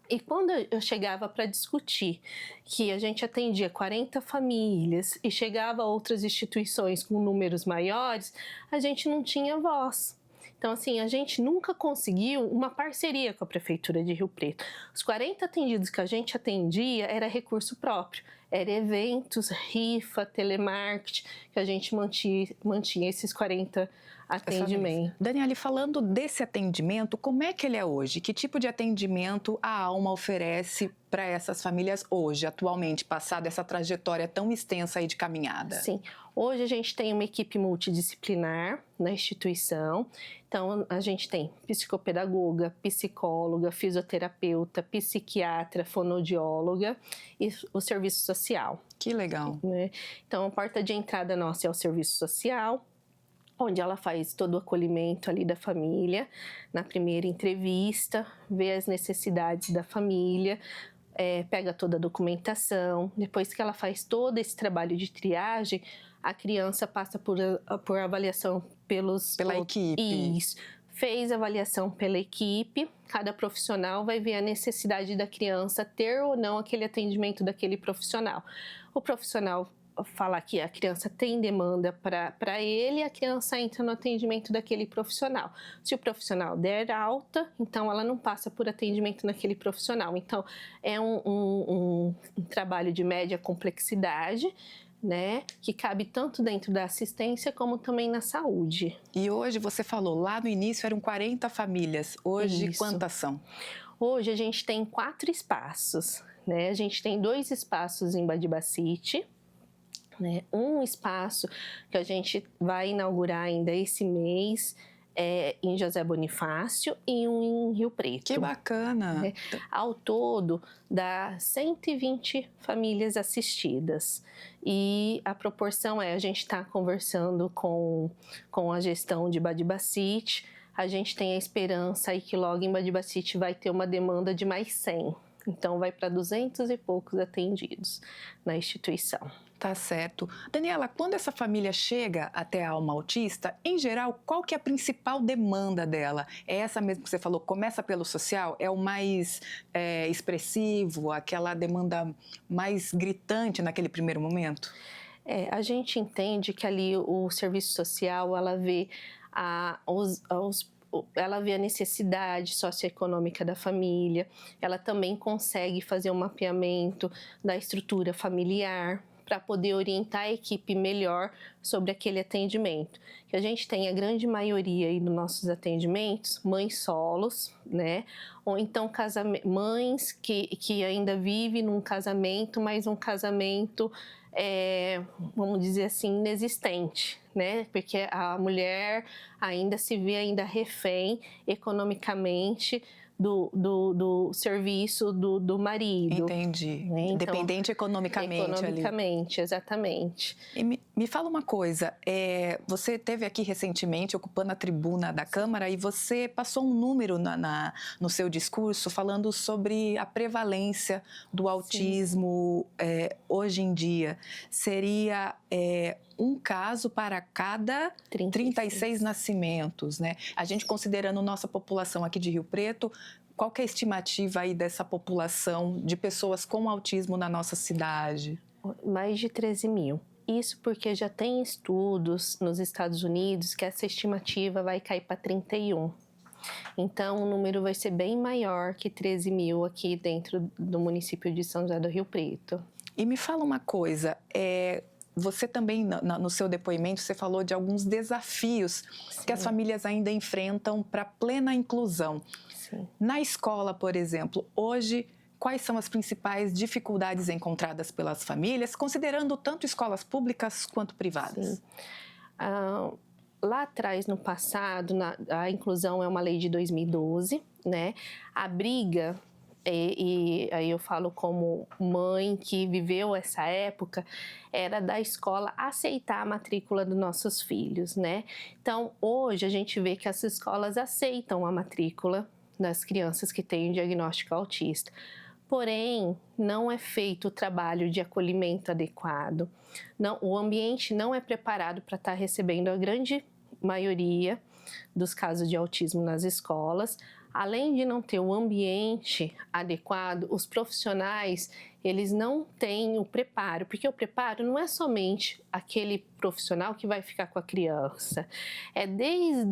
E quando eu chegava para discutir que a gente atendia 40 famílias e chegava a outras instituições com números maiores, a gente não tinha voz. Então, assim, a gente nunca conseguiu uma parceria com a Prefeitura de Rio Preto. Os 40 atendidos que a gente atendia era recurso próprio. Era eventos, rifa, telemarketing, que a gente mantinha esses 40 atendimentos. Daniele, falando desse atendimento, como é que ele é hoje? Que tipo de atendimento a Alma oferece para essas famílias hoje, atualmente, passada essa trajetória tão extensa aí de caminhada? Sim, hoje a gente tem uma equipe multidisciplinar na instituição. Então, a gente tem psicopedagoga, psicóloga, fisioterapeuta, psiquiatra, fonoaudióloga e o serviço social. Que legal. Né? Então, a porta de entrada nossa é o serviço social, onde ela faz todo o acolhimento ali da família, na primeira entrevista, vê as necessidades da família, pega toda a documentação. Depois que ela faz todo esse trabalho de triagem, a criança passa por avaliação pela equipe. Isso. Fez avaliação pela equipe, cada profissional vai ver a necessidade da criança ter ou não aquele atendimento daquele profissional. O profissional falar que a criança tem demanda para ele, a criança entra no atendimento daquele profissional. Se o profissional der alta, então ela não passa por atendimento naquele profissional. Então, é um trabalho de média complexidade, né, que cabe tanto dentro da assistência como também na saúde. E hoje você falou, lá no início eram 40 famílias, hoje Isso. quantas são? Hoje a gente tem 4 espaços, né? A gente tem 2 espaços em Badibacite, né? Um espaço que a gente vai inaugurar ainda esse mês em José Bonifácio e um em Rio Preto. Que bacana! Né? Ao todo, dá 120 famílias assistidas. E a proporção a gente está conversando com a gestão de Badibacite, a gente tem a esperança aí que logo em Badibacite vai ter uma demanda de mais 100. Então, vai para 200 e poucos atendidos na instituição. Tá certo. Daniela, quando essa família chega até a Alma Autista, em geral, qual que é a principal demanda dela? É essa mesmo que você falou, começa pelo social? É o mais expressivo, aquela demanda mais gritante naquele primeiro momento? A gente entende que ali o serviço social, ela vê ela vê a necessidade socioeconômica da família, ela também consegue fazer um mapeamento da estrutura familiar para poder orientar a equipe melhor sobre aquele atendimento. Que a gente tem a grande maioria aí nos nossos atendimentos, mães solos, né? Ou então mães que ainda vivem num casamento, mas um casamento, vamos dizer assim, inexistente, né? Porque a mulher ainda se vê ainda refém economicamente do serviço do marido. Entendi. Né? Então, dependente economicamente ali. Exatamente. E me fala uma coisa, você esteve aqui recentemente ocupando a tribuna da Câmara e você passou um número no seu discurso falando sobre a prevalência do autismo hoje em dia. Seria um caso para cada 36 nascimentos, né? A gente considerando nossa população aqui de Rio Preto, qual que é a estimativa aí dessa população de pessoas com autismo na nossa cidade? Mais de 13 mil. Isso porque já tem estudos nos Estados Unidos que essa estimativa vai cair para 31. Então, o número vai ser bem maior que 13 mil aqui dentro do município de São José do Rio Preto. E me fala uma coisa, você também, no seu depoimento, você falou de alguns desafios que as famílias ainda enfrentam para plena inclusão. Sim. Na escola, por exemplo, hoje, quais são as principais dificuldades encontradas pelas famílias, considerando tanto escolas públicas quanto privadas? Sim. Lá atrás, no passado, a inclusão é uma lei de 2012, né? A briga, e aí eu falo como mãe que viveu essa época, era da escola aceitar a matrícula dos nossos filhos, né? Então, hoje a gente vê que as escolas aceitam a matrícula das crianças que têm diagnóstico autista. Porém, não é feito o trabalho de acolhimento adequado. Não, o ambiente não é preparado para estar recebendo a grande maioria dos casos de autismo nas escolas. Além de não ter o ambiente adequado, os profissionais, eles não têm o preparo, porque o preparo não é somente aquele profissional que vai ficar com a criança, é desde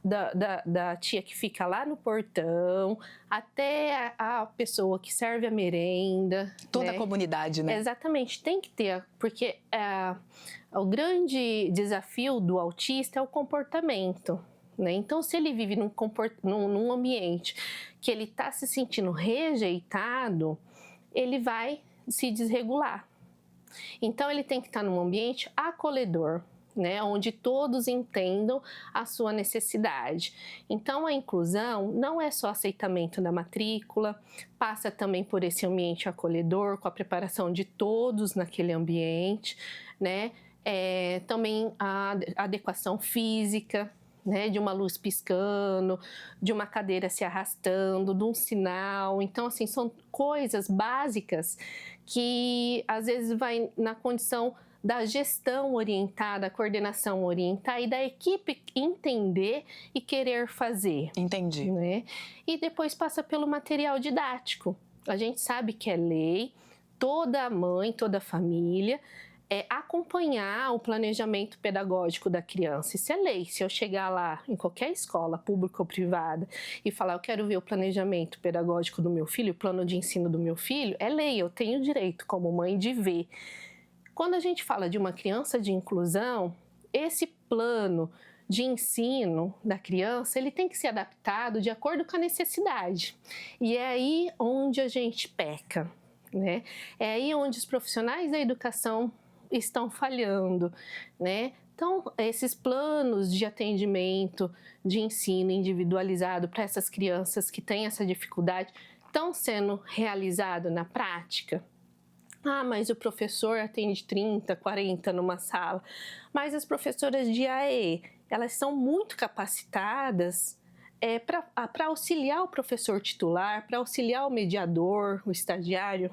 da tia que fica lá no portão, até a pessoa que serve a merenda. Toda a comunidade, né? Exatamente, tem que ter, porque o grande desafio do autista é o comportamento. Né? Então, se ele vive num ambiente que ele está se sentindo rejeitado, ele vai se desregular. Então, ele tem que estar num ambiente acolhedor, né? Onde todos entendam a sua necessidade. Então, a inclusão não é só aceitamento da matrícula, passa também por esse ambiente acolhedor, com a preparação de todos naquele ambiente, né? Também a adequação física, né, de uma luz piscando, de uma cadeira se arrastando, de um sinal. Então, assim, são coisas básicas que, às vezes, vai na condição da gestão orientar, da coordenação orientar e da equipe entender e querer fazer. Entendi. Né? E depois passa pelo material didático. A gente sabe que é lei, toda mãe, toda família é acompanhar o planejamento pedagógico da criança. Isso é lei. Se eu chegar lá em qualquer escola, pública ou privada, e falar, eu quero ver o planejamento pedagógico do meu filho, o plano de ensino do meu filho, é lei, eu tenho o direito como mãe de ver. Quando a gente fala de uma criança de inclusão, esse plano de ensino da criança, ele tem que ser adaptado de acordo com a necessidade. E é aí onde a gente peca, né? É aí onde os profissionais da educação estão falhando, né? Então, esses planos de atendimento, de ensino individualizado para essas crianças que têm essa dificuldade, estão sendo realizados na prática? Ah, mas o professor atende 30, 40 numa sala. Mas as professoras de AE, elas são muito capacitadas para auxiliar o professor titular, para auxiliar o mediador, o estagiário,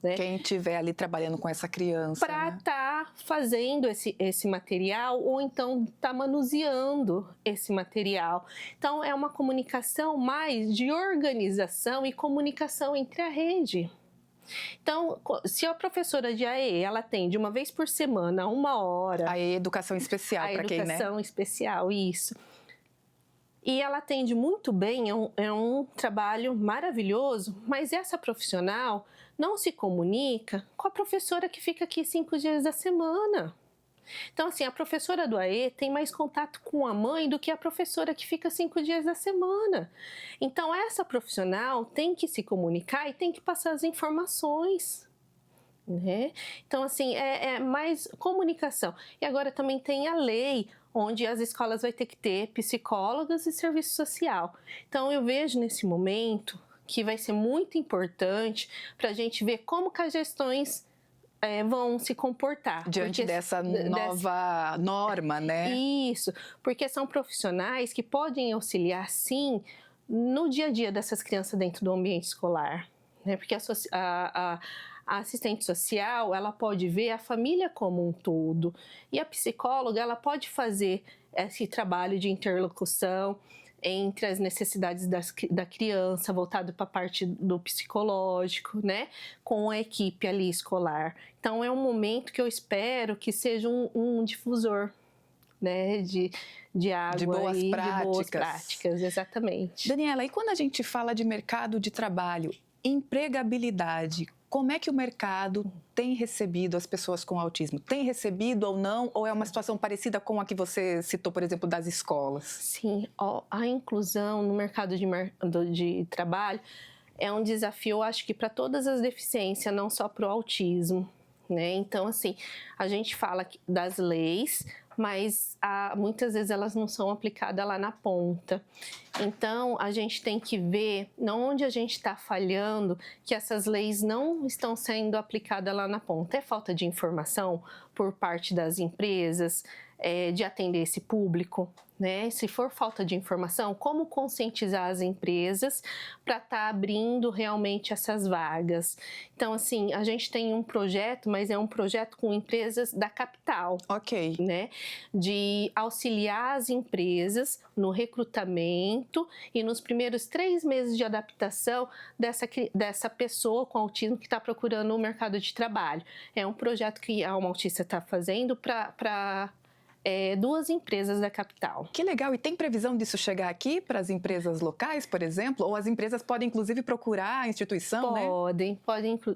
né? Quem estiver ali trabalhando com essa criança. Para estar fazendo esse material ou então estar manuseando esse material. Então, é uma comunicação mais de organização e comunicação entre a rede. Então, se a professora de AE, ela atende uma vez por semana, 1 hora... A educação especial, para quem, né? A educação especial, isso. E ela atende muito bem, é um trabalho maravilhoso, mas essa profissional não se comunica com a professora que fica aqui 5 dias da semana. Então, assim, a professora do AE tem mais contato com a mãe do que a professora que fica 5 dias da semana. Então, essa profissional tem que se comunicar e tem que passar as informações, né? Então, assim, é mais comunicação. E agora também tem a lei, onde as escolas vão ter que ter psicólogas e serviço social. Então, eu vejo nesse momento que vai ser muito importante para a gente ver como que as gestões vão se comportar. Diante dessa nova norma, né? Isso, porque são profissionais que podem auxiliar, sim, no dia a dia dessas crianças dentro do ambiente escolar, né? Porque a assistente social, ela pode ver a família como um todo, e a psicóloga, ela pode fazer esse trabalho de interlocução entre as necessidades da criança, voltado para a parte do psicológico, né, com a equipe ali escolar. Então, é um momento que eu espero que seja um difusor, né, de água de boas e práticas. de boas práticas, exatamente. Daniela, e quando a gente fala de mercado de trabalho, empregabilidade, como é que o mercado tem recebido as pessoas com autismo? Tem recebido ou não? Ou é uma situação parecida com a que você citou, por exemplo, das escolas? Sim, a inclusão no mercado de trabalho é um desafio, eu acho que para todas as deficiências, não só para o autismo, né? Então, assim, a gente fala das leis, mas muitas vezes elas não são aplicadas lá na ponta. Então, a gente tem que ver onde a gente está falhando, que essas leis não estão sendo aplicadas lá na ponta. É falta de informação por parte das empresas, de atender esse público, né? Se for falta de informação, como conscientizar as empresas para estar abrindo realmente essas vagas? Então, assim, a gente tem um projeto, mas é um projeto com empresas da capital. Ok. Né? De auxiliar as empresas no recrutamento e nos primeiros 3 meses de adaptação dessa pessoa com autismo que está procurando o mercado de trabalho. É um projeto que a Alma Autista está fazendo para 2 empresas da capital. Que legal! E tem previsão disso chegar aqui para as empresas locais, por exemplo? Ou as empresas podem, inclusive, procurar a instituição, né?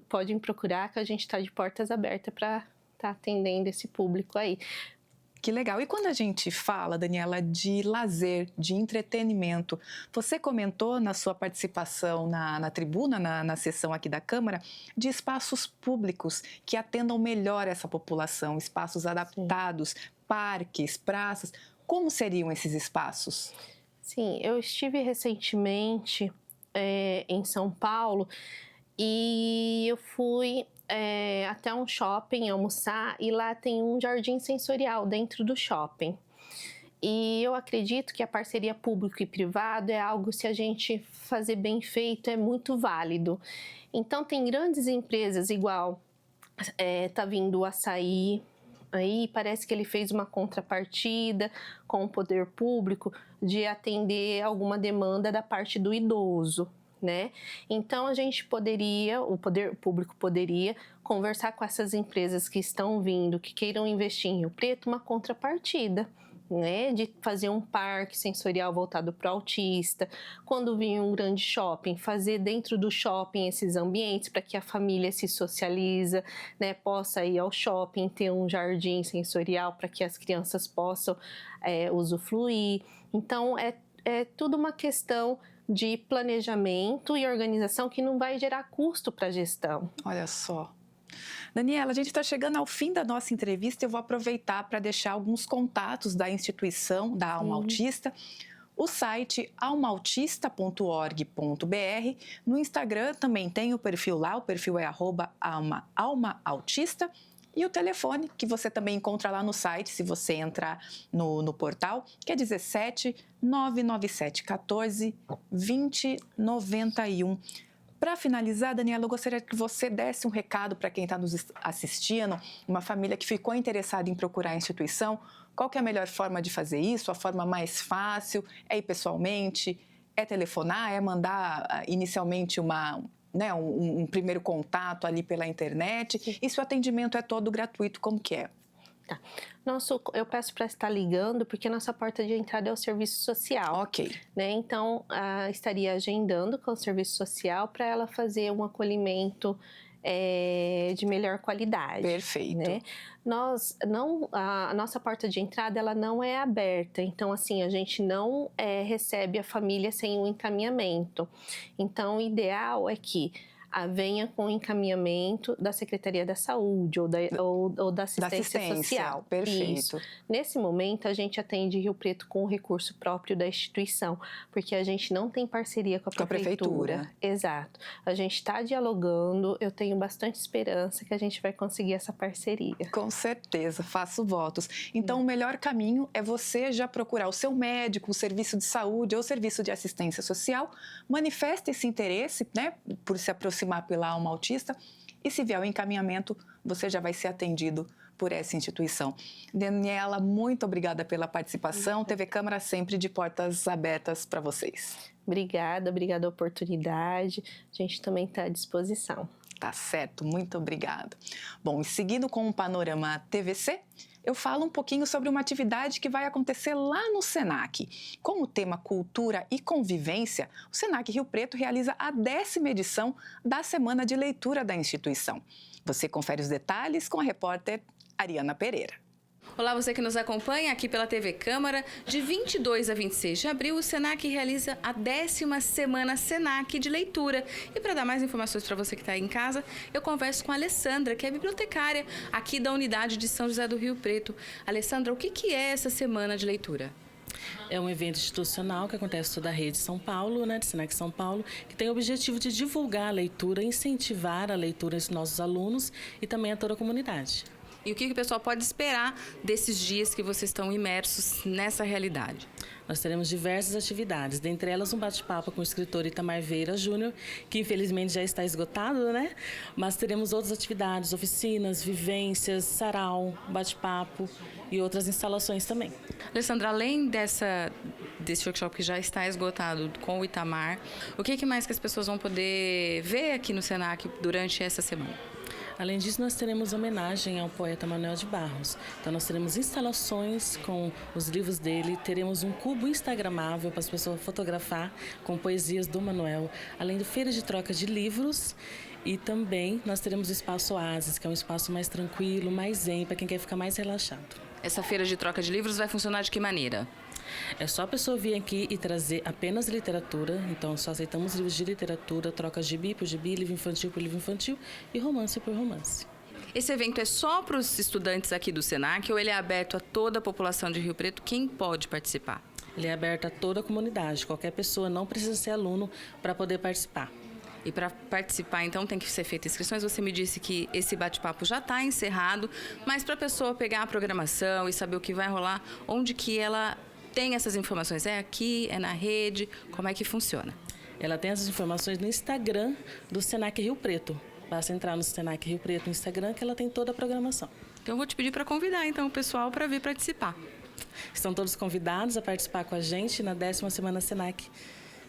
Podem procurar, que a gente está de portas abertas para estar atendendo esse público aí. Que legal! E quando a gente fala, Daniela, de lazer, de entretenimento, você comentou na sua participação na tribuna, na sessão aqui da Câmara, de espaços públicos que atendam melhor essa população, espaços adaptados, parques, praças. Como seriam esses espaços? Sim, eu estive recentemente em São Paulo e eu fui até um shopping almoçar e lá tem um jardim sensorial dentro do shopping. E eu acredito que a parceria público e privado é algo, se a gente fazer bem feito, é muito válido. Então tem grandes empresas, igual tá vindo o Açaí, aí parece que ele fez uma contrapartida com o poder público de atender alguma demanda da parte do idoso, né? Então, a gente poderia, o poder público poderia conversar com essas empresas que estão vindo, que queiram investir em Rio Preto, uma contrapartida, né, de fazer um parque sensorial voltado para o autista, quando vir um grande shopping, fazer dentro do shopping esses ambientes para que a família se socializa, né, possa ir ao shopping, ter um jardim sensorial para que as crianças possam usufruir. Então, é tudo uma questão de planejamento e organização que não vai gerar custo para a gestão. Olha só. Daniela, a gente está chegando ao fim da nossa entrevista. Eu vou aproveitar para deixar alguns contatos da instituição da Alma Autista. O site almaautista.org.br. No Instagram também tem o perfil lá, o perfil é @almaautista. E o telefone, que você também encontra lá no site, se você entrar no portal, que é 17 997 14 20 91. Para finalizar, Daniela, eu gostaria que você desse um recado para quem está nos assistindo, uma família que ficou interessada em procurar a instituição. Qual que é a melhor forma de fazer isso? A forma mais fácil? É ir pessoalmente? É telefonar? É mandar inicialmente um primeiro contato ali pela internet? E se o atendimento é todo gratuito, como que é? Tá. Eu peço para estar ligando, porque a nossa porta de entrada é o serviço social. Ok. Né? Então, estaria agendando com o serviço social para ela fazer um acolhimento de melhor qualidade. Perfeito. Né? A nossa porta de entrada ela não é aberta, então assim, a gente não recebe a família sem um encaminhamento. Então, o ideal é que venha com encaminhamento da Secretaria da Saúde ou da assistência social. Perfeito. Isso. Nesse momento, a gente atende Rio Preto com o recurso próprio da instituição, porque a gente não tem parceria com a prefeitura. Exato. A gente está dialogando, eu tenho bastante esperança que a gente vai conseguir essa parceria. Com certeza, faço votos. Então, o melhor caminho é você já procurar o seu médico, o serviço de saúde ou o serviço de assistência social, manifeste esse interesse, né, por se aproximar pela Alma Autista, e se vier o encaminhamento, você já vai ser atendido por essa instituição. Daniela, muito obrigada pela participação. TV Câmara sempre de portas abertas para vocês. Obrigada a oportunidade. A gente também está à disposição. Tá certo, muito obrigada. Bom, e seguindo com o Panorama TVC, eu falo um pouquinho sobre uma atividade que vai acontecer lá no SENAC. Com o tema Cultura e Convivência, o SENAC Rio Preto realiza a 10ª edição da Semana de Leitura da instituição. Você confere os detalhes com a repórter Ariana Pereira. Olá, você que nos acompanha aqui pela TV Câmara. De 22 a 26 de abril, o SENAC realiza a 10ª Semana SENAC de Leitura. E para dar mais informações para você que está aí em casa, eu converso com a Alessandra, que é bibliotecária aqui da unidade de São José do Rio Preto. Alessandra, o que é essa Semana de Leitura? É um evento institucional que acontece toda a rede São Paulo, né, de SENAC São Paulo, que tem o objetivo de divulgar a leitura, incentivar a leitura aos nossos alunos e também a toda a comunidade. E o que o pessoal pode esperar desses dias que vocês estão imersos nessa realidade? Nós teremos diversas atividades, dentre elas um bate-papo com o escritor Itamar Vieira Júnior, que infelizmente já está esgotado, né? Mas teremos outras atividades, oficinas, vivências, sarau, bate-papo e outras instalações também. Alessandra, além desse workshop que já está esgotado com o Itamar, o que mais que as pessoas vão poder ver aqui no SENAC durante essa semana? Além disso, nós teremos homenagem ao poeta Manuel de Barros. Então, nós teremos instalações com os livros dele, teremos um cubo instagramável para as pessoas fotografar com poesias do Manuel, além de feira de troca de livros. E também nós teremos o Espaço Oasis, que é um espaço mais tranquilo, mais zen, para quem quer ficar mais relaxado. Essa feira de troca de livros vai funcionar de que maneira? É só a pessoa vir aqui e trazer apenas literatura, então só aceitamos livros de literatura, troca gibi por gibi, livro infantil por livro infantil e romance por romance. Esse evento é só para os estudantes aqui do SENAC ou ele é aberto a toda a população de Rio Preto? Quem pode participar? Ele é aberto a toda a comunidade, qualquer pessoa, não precisa ser aluno para poder participar. E para participar, então, tem que ser feita inscrições. Você me disse que esse bate-papo já está encerrado, mas para a pessoa pegar a programação e saber o que vai rolar, onde que ela tem essas informações? É aqui, é na rede? Como é que funciona? Ela tem essas informações no Instagram do SENAC Rio Preto. Basta entrar no SENAC Rio Preto no Instagram que ela tem toda a programação. Então, eu vou te pedir para convidar então, o pessoal para vir participar. Estão todos convidados a participar com a gente na 10ª Semana SENAC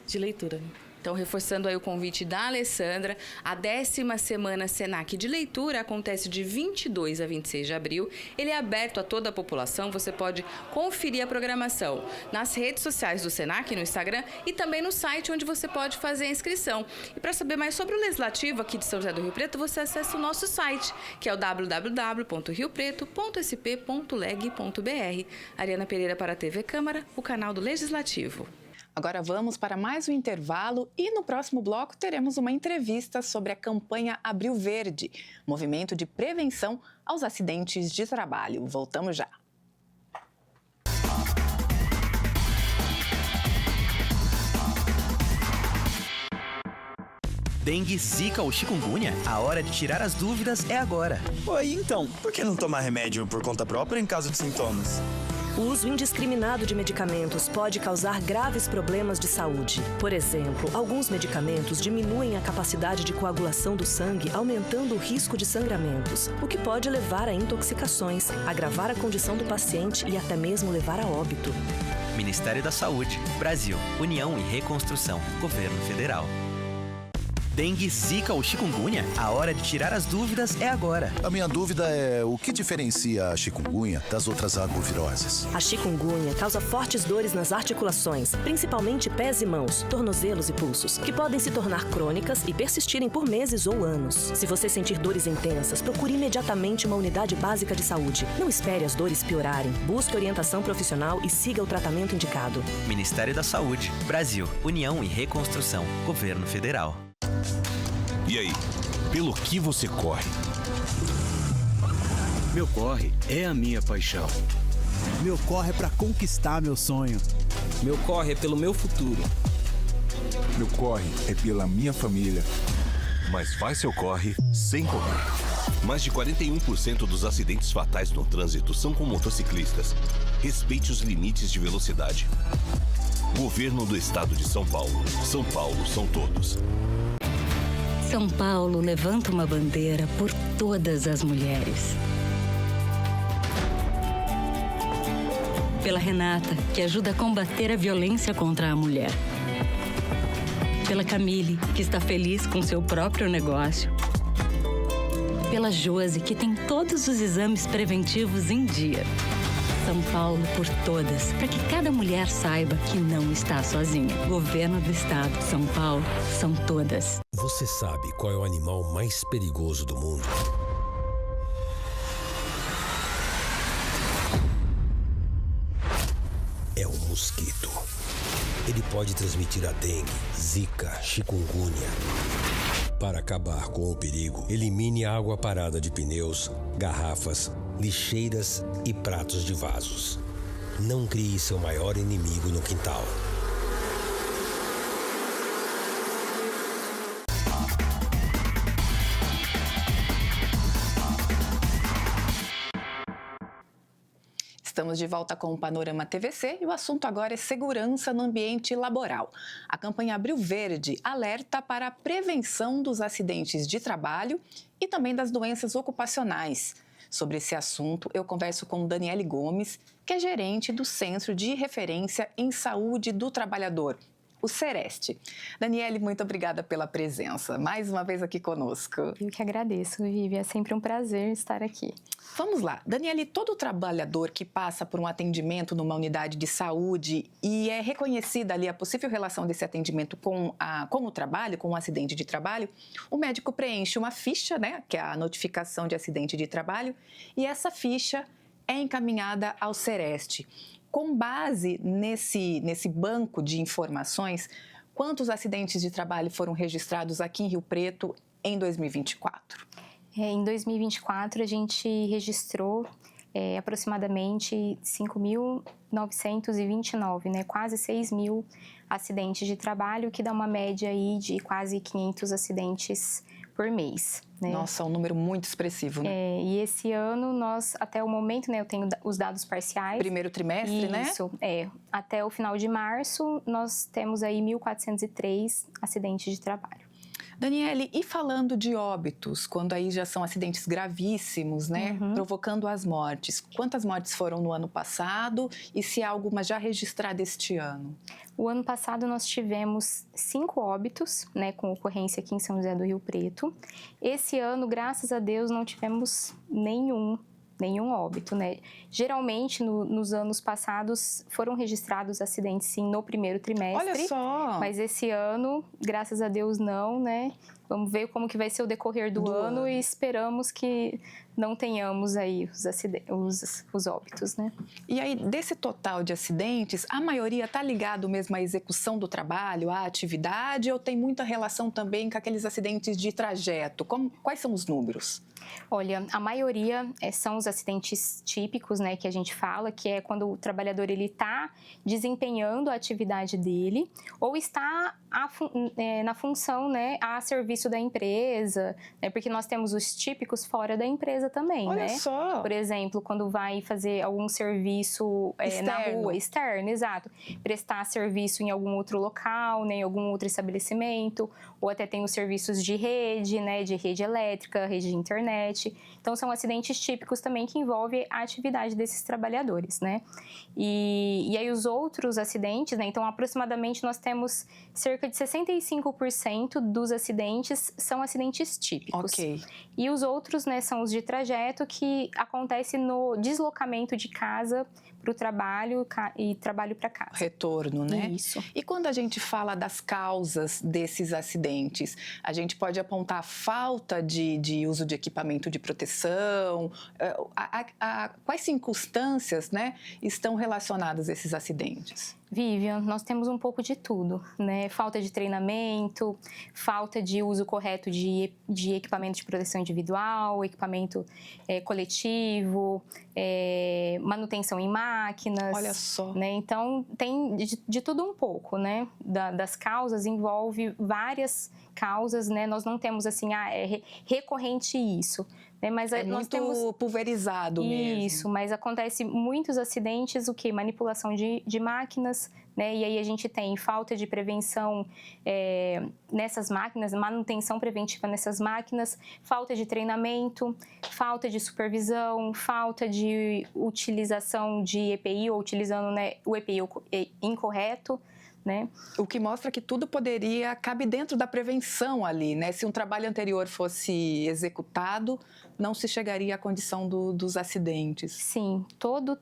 de Leitura. Então, reforçando aí o convite da Alessandra, a 10ª Semana Senac de Leitura acontece de 22 a 26 de abril. Ele é aberto a toda a população, você pode conferir a programação nas redes sociais do Senac, no Instagram, e também no site onde você pode fazer a inscrição. E para saber mais sobre o Legislativo aqui de São José do Rio Preto, você acessa o nosso site, que é o www.riopreto.sp.leg.br. Ariana Pereira para a TV Câmara, o canal do Legislativo. Agora vamos para mais um intervalo e no próximo bloco teremos uma entrevista sobre a campanha Abril Verde, movimento de prevenção aos acidentes de trabalho. Voltamos já. Dengue, zika ou chikungunya? A hora de tirar as dúvidas é agora. Oi, então, por que não tomar remédio por conta própria em caso de sintomas? O uso indiscriminado de medicamentos pode causar graves problemas de saúde. Por exemplo, alguns medicamentos diminuem a capacidade de coagulação do sangue, aumentando o risco de sangramentos, o que pode levar a intoxicações, agravar a condição do paciente e até mesmo levar a óbito. Ministério da Saúde, Brasil, União e Reconstrução, Governo Federal. Dengue, zika ou chikungunya? A hora de tirar as dúvidas é agora. A minha dúvida é o que diferencia a chikungunya das outras arboviroses? A chikungunya causa fortes dores nas articulações, principalmente pés e mãos, tornozelos e pulsos, que podem se tornar crônicas e persistirem por meses ou anos. Se você sentir dores intensas, procure imediatamente uma unidade básica de saúde. Não espere as dores piorarem. Busque orientação profissional e siga o tratamento indicado. Ministério da Saúde, Brasil, União e Reconstrução, Governo Federal. E aí, pelo que você corre? Meu corre é a minha paixão. Meu corre é para conquistar meu sonho. Meu corre é pelo meu futuro. Meu corre é pela minha família. Mas faz seu corre sem correr. Mais de 41% dos acidentes fatais no trânsito são com motociclistas. Respeite os limites de velocidade. Governo do Estado de São Paulo. São Paulo são todos. São Paulo levanta uma bandeira por todas as mulheres. Pela Renata, que ajuda a combater a violência contra a mulher. Pela Camille, que está feliz com seu próprio negócio. Pela Josi, que tem todos os exames preventivos em dia. São Paulo por todas, para que cada mulher saiba que não está sozinha. Governo do Estado, São Paulo, são todas. Você sabe qual é o animal mais perigoso do mundo? É o mosquito. Ele pode transmitir a dengue, zika, chikungunya. Para acabar com o perigo, elimine a água parada de pneus, garrafas, lixeiras e pratos de vasos. Não crie seu maior inimigo no quintal. Estamos de volta com o Panorama TVC e o assunto agora é segurança no ambiente laboral. A campanha Abril Verde alerta para a prevenção dos acidentes de trabalho e também das doenças ocupacionais. Sobre esse assunto, eu converso com Daniele Gomes, que é gerente do Centro de Referência em Saúde do Trabalhador, o Sereste. Daniele, muito obrigada pela presença, mais uma vez aqui conosco. Eu que agradeço, Vivi, é sempre um prazer estar aqui. Vamos lá, Daniele, todo trabalhador que passa por um atendimento numa unidade de saúde e é reconhecida ali a possível relação desse atendimento com o trabalho, com um acidente de trabalho, o médico preenche uma ficha, né, que é a notificação de acidente de trabalho, e essa ficha é encaminhada ao Sereste. Com base nesse banco de informações, quantos acidentes de trabalho foram registrados aqui em Rio Preto em 2024? Em 2024, a gente registrou aproximadamente 5.929, né? Quase 6.000 acidentes de trabalho, que dá uma média aí de quase 500 acidentes por mês. Né? Nossa, um número muito expressivo, né? E esse ano, nós, até o momento, né, eu tenho os dados parciais. Primeiro trimestre, né? Isso, até o final de março, nós temos aí 1.403 acidentes de trabalho. Daniele, e falando de óbitos, quando aí já são acidentes gravíssimos, né, provocando as mortes, quantas mortes foram no ano passado e se há alguma já registrada este ano? O ano passado nós tivemos 5 óbitos, né, com ocorrência aqui em São José do Rio Preto. Esse ano, graças a Deus, não tivemos nenhum óbito, né? Geralmente, nos anos passados, foram registrados acidentes, sim, no primeiro trimestre. Olha só! Mas esse ano, graças a Deus, não, né? Vamos ver como que vai ser o decorrer do ano e esperamos que não tenhamos aí os óbitos, né? E aí, desse total de acidentes, a maioria está ligado mesmo à execução do trabalho, à atividade, ou tem muita relação também com aqueles acidentes de trajeto? Quais são os números? Olha, a maioria são os acidentes típicos, né, que a gente fala, que é quando o trabalhador ele está desempenhando a atividade dele ou está na função, né, a serviço da empresa, né, porque nós temos os típicos fora da empresa também, Olha né? só! Por exemplo, quando vai fazer algum serviço na rua, externo, exato, prestar serviço em algum outro local, né, em algum outro estabelecimento, ou até tem os serviços de rede, né, de rede elétrica, rede de internet. Então, são acidentes típicos também que envolvem a atividade desses trabalhadores, né? E aí, os outros acidentes, né? Então, aproximadamente, nós temos cerca de 65% dos acidentes são acidentes típicos. Ok. E os outros, né, são os de trajeto que acontece no deslocamento de casa para o trabalho e trabalho para casa. Retorno, né? Isso. E quando a gente fala das causas desses acidentes, a gente pode apontar a falta de uso de equipamento de proteção, quais circunstâncias, né, estão relacionadas a esses acidentes? Vivian, nós temos um pouco de tudo, né? Falta de treinamento, falta de uso correto de equipamento de proteção individual, equipamento coletivo, manutenção em máquinas. Olha só. Né? Então, tem de tudo um pouco, né? Das causas, envolve várias causas, né? Nós não temos assim, é recorrente isso. Né? Mas nós muito temos pulverizado mesmo. Isso, mas acontece muitos acidentes, manipulação de máquinas, né? E aí a gente tem falta de prevenção nessas máquinas, manutenção preventiva nessas máquinas, falta de treinamento, falta de supervisão, falta de utilização de EPI ou utilizando, né, o EPI incorreto. Né? O que mostra que tudo cabe dentro da prevenção ali, né? Se um trabalho anterior fosse executado, não se chegaria à condição dos acidentes. Sim, todo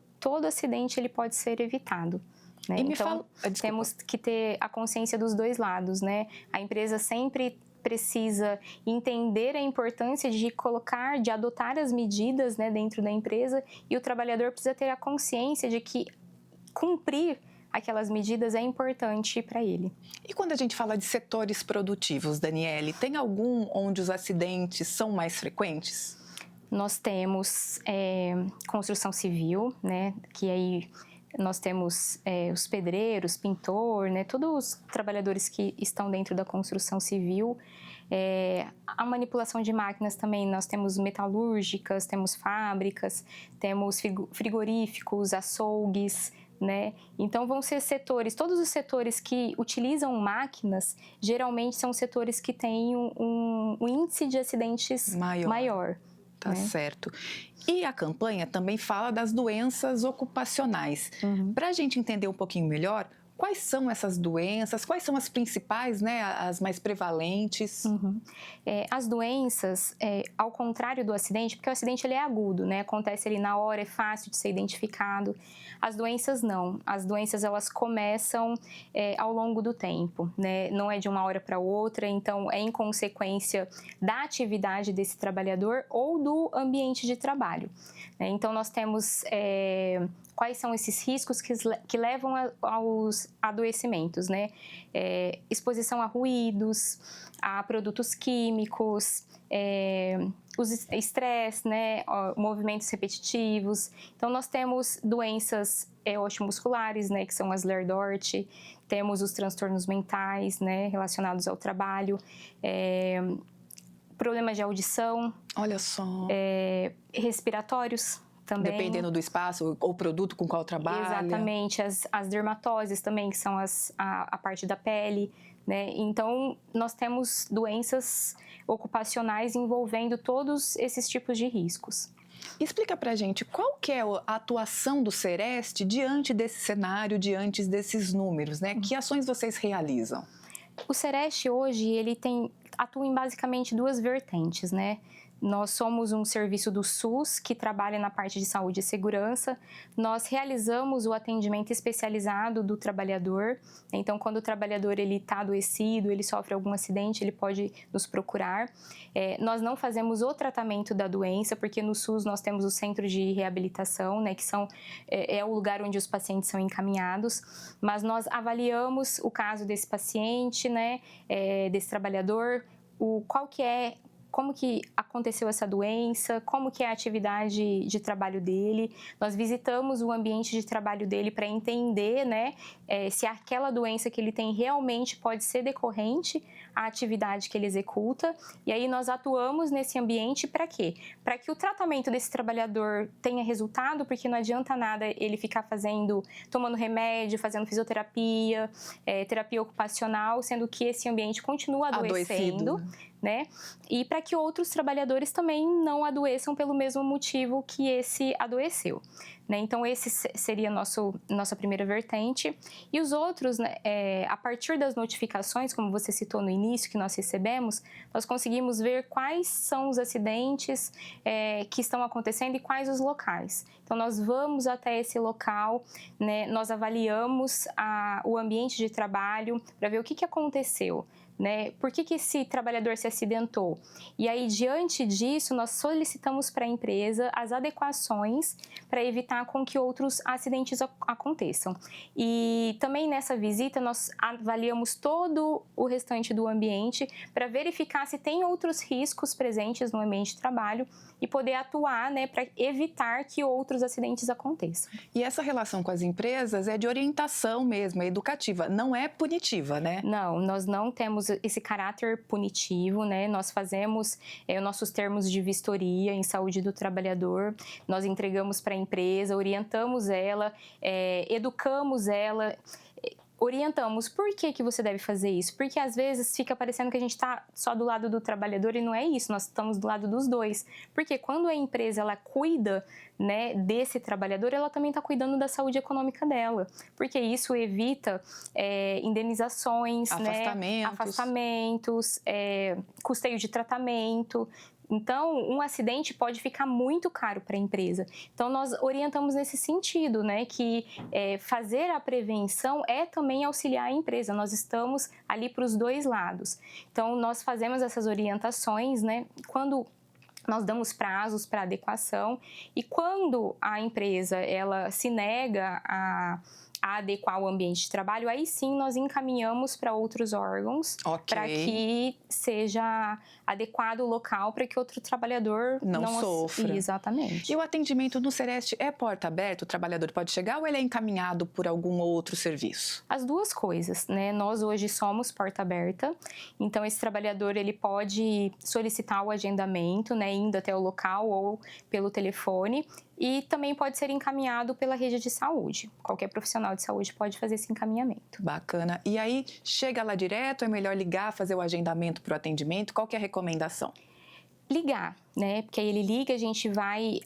acidente ele pode ser evitado. Né? Então, temos que ter a consciência dos dois lados, né? A empresa sempre precisa entender a importância de adotar as medidas, né, dentro da empresa, e o trabalhador precisa ter a consciência de que cumprir aquelas medidas é importante para ele. E quando a gente fala de setores produtivos, Daniele, tem algum onde os acidentes são mais frequentes? Nós temos construção civil, né, que aí nós temos os pedreiros, pintor, né, todos os trabalhadores que estão dentro da construção civil. A manipulação de máquinas também, nós temos metalúrgicas, temos fábricas, temos frigoríficos, açougues, né? Então, vão ser setores, todos os setores que utilizam máquinas, geralmente são setores que têm um índice de acidentes maior. Tá, né? Certo. E a campanha também fala das doenças ocupacionais. Para a gente entender um pouquinho melhor, quais são essas doenças? Quais são as principais, né, as mais prevalentes? As doenças, ao contrário do acidente, porque o acidente ele é agudo, né? Acontece ali na hora, é fácil de ser identificado. As doenças não. As doenças elas começam ao longo do tempo, né? Não é de uma hora para outra, então é em consequência da atividade desse trabalhador ou do ambiente de trabalho. Né? Então nós temos quais são esses riscos que levam aos adoecimentos, né? Exposição a ruídos, a produtos químicos, os estresse, né? Movimentos repetitivos. Então, nós temos doenças osteomusculares, né? Que são as Ler-Dort, temos os transtornos mentais, né? Relacionados ao trabalho, problemas de audição. Olha só. Respiratórios também. Dependendo do espaço ou produto com qual trabalha. Exatamente. As dermatoses também, que são a parte da pele, né? Então, nós temos doenças ocupacionais envolvendo todos esses tipos de riscos. Explica pra gente qual que é a atuação do Sereste diante desse cenário, diante desses números, né? Que ações vocês realizam? O Sereste hoje, ele atua em basicamente duas vertentes, né? Nós somos um serviço do SUS que trabalha na parte de saúde e segurança. Nós realizamos o atendimento especializado do trabalhador. Então, quando o trabalhador está adoecido, ele sofre algum acidente, ele pode nos procurar. Nós não fazemos o tratamento da doença, porque no SUS nós temos o centro de reabilitação, né, que é o lugar onde os pacientes são encaminhados. Mas nós avaliamos o caso desse paciente, né, desse trabalhador, como que aconteceu essa doença, como que é a atividade de trabalho dele. Nós visitamos o ambiente de trabalho dele para entender, né, se aquela doença que ele tem realmente pode ser decorrente à atividade que ele executa. E aí nós atuamos nesse ambiente para quê? Para que o tratamento desse trabalhador tenha resultado, porque não adianta nada ele ficar tomando remédio, fazendo fisioterapia, terapia ocupacional, sendo que esse ambiente continua adoecendo. Né? E para que outros trabalhadores também não adoeçam pelo mesmo motivo que esse adoeceu. Né? Então, esse seria nossa primeira vertente. E os outros, né, a partir das notificações, como você citou no início, que nós recebemos, nós conseguimos ver quais são os acidentes que estão acontecendo e quais os locais. Então, nós vamos até esse local, né, nós avaliamos o ambiente de trabalho para ver o que aconteceu. Né? Por que esse trabalhador se acidentou? E aí, diante disso, nós solicitamos para a empresa as adequações para evitar com que outros acidentes aconteçam. E também nessa visita, nós avaliamos todo o restante do ambiente para verificar se tem outros riscos presentes no ambiente de trabalho e poder atuar, né, para evitar que outros acidentes aconteçam. E essa relação com as empresas é de orientação mesmo, é educativa, não é punitiva, né? Não, nós não temos esse caráter punitivo, né? Nós fazemos os nossos termos de vistoria em saúde do trabalhador, nós entregamos para a empresa, orientamos ela, educamos ela, orientamos por que você deve fazer isso, porque às vezes fica parecendo que a gente está só do lado do trabalhador e não é isso, nós estamos do lado dos dois, porque quando a empresa ela cuida, né, desse trabalhador, ela também está cuidando da saúde econômica dela, porque isso evita indenizações, afastamentos, custeio de tratamento. Então, um acidente pode ficar muito caro para a empresa. Então, nós orientamos nesse sentido, né, que fazer a prevenção é também auxiliar a empresa. Nós estamos ali para os dois lados. Então, nós fazemos essas orientações, né, quando nós damos prazos para adequação e quando a empresa ela se nega a adequar o ambiente de trabalho, aí sim nós encaminhamos para outros órgãos para que seja adequado o local para que outro trabalhador não sofra. Exatamente. E o atendimento no Sereste é porta aberta? O trabalhador pode chegar ou ele é encaminhado por algum outro serviço? As duas coisas, né? Nós hoje somos porta aberta, então esse trabalhador ele pode solicitar o agendamento, né, indo até o local ou pelo telefone. E também pode ser encaminhado pela rede de saúde. Qualquer profissional de saúde pode fazer esse encaminhamento. Bacana. E aí, chega lá direto, é melhor ligar, fazer o agendamento para o atendimento? Qual que é a recomendação? Ligar, né? Porque aí ele liga, a gente vai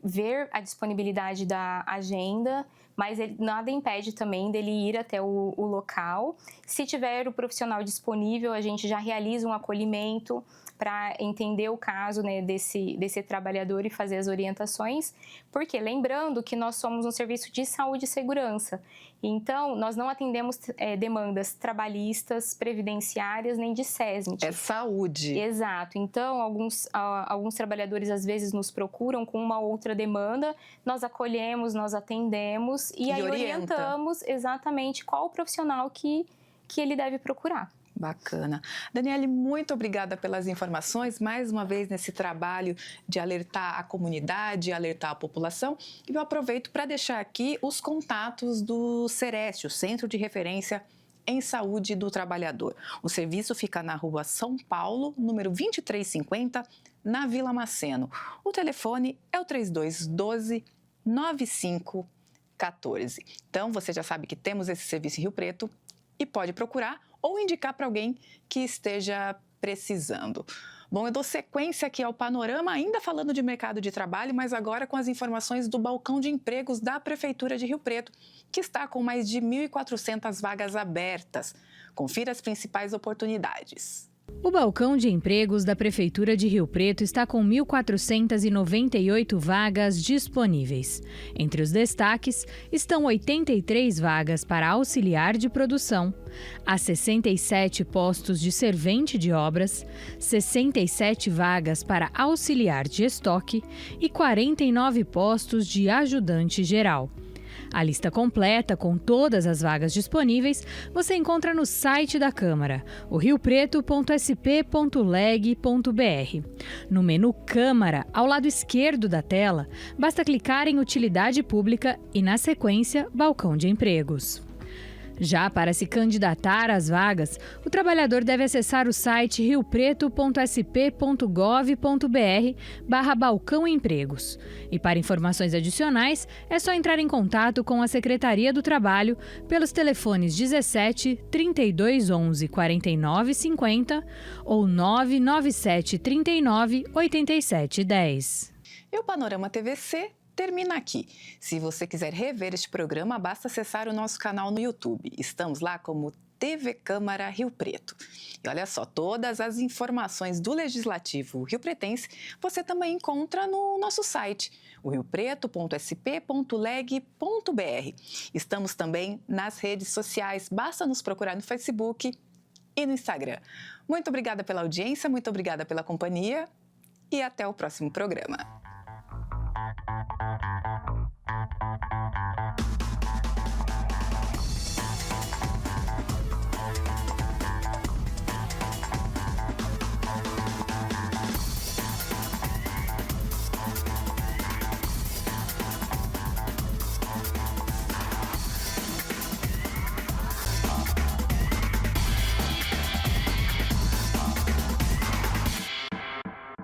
ver a disponibilidade da agenda, mas nada impede também dele ir até o local. Se tiver o profissional disponível, a gente já realiza um acolhimento para entender o caso, né, desse trabalhador e fazer as orientações, porque lembrando que nós somos um serviço de saúde e segurança, então nós não atendemos demandas trabalhistas, previdenciárias, nem de SESMIT. É saúde. Exato, então alguns trabalhadores às vezes nos procuram com uma outra demanda, nós acolhemos, nós atendemos e aí orientamos exatamente qual o profissional que ele deve procurar. Bacana. Daniele, muito obrigada pelas informações, mais uma vez nesse trabalho de alertar a comunidade, alertar a população. E eu aproveito para deixar aqui os contatos do Sereste, o Centro de Referência em saúde do trabalhador. O serviço fica na Rua São Paulo, número 2350, na Vila Maceno. O telefone é o 3212-9514. Então, você já sabe que temos esse serviço em Rio Preto e pode procurar ou indicar para alguém que esteja precisando. Bom, eu dou sequência aqui ao panorama, ainda falando de mercado de trabalho, mas agora com as informações do balcão de empregos da Prefeitura de Rio Preto, que está com mais de 1.400 vagas abertas. Confira as principais oportunidades. O balcão de empregos da Prefeitura de Rio Preto está com 1.498 vagas disponíveis. Entre os destaques estão 83 vagas para auxiliar de produção, há 67 postos de servente de obras, 67 vagas para auxiliar de estoque e 49 postos de ajudante geral. A lista completa, com todas as vagas disponíveis, você encontra no site da Câmara, o riopreto.sp.leg.br. No menu Câmara, ao lado esquerdo da tela, basta clicar em Utilidade Pública e, na sequência, Balcão de Empregos. Já para se candidatar às vagas, o trabalhador deve acessar o site riopreto.sp.gov.br/balcão empregos. E para informações adicionais, é só entrar em contato com a Secretaria do Trabalho pelos telefones 17 3211 49 50 ou 997 39 87 10. E o Panorama TVC termina aqui. Se você quiser rever este programa, basta acessar o nosso canal no YouTube. Estamos lá como TV Câmara Rio Preto. E olha só, todas as informações do Legislativo riopretense você também encontra no nosso site, o riopreto.sp.leg.br. Estamos também nas redes sociais, basta nos procurar no Facebook e no Instagram. Muito obrigada pela audiência, muito obrigada pela companhia e até o próximo programa.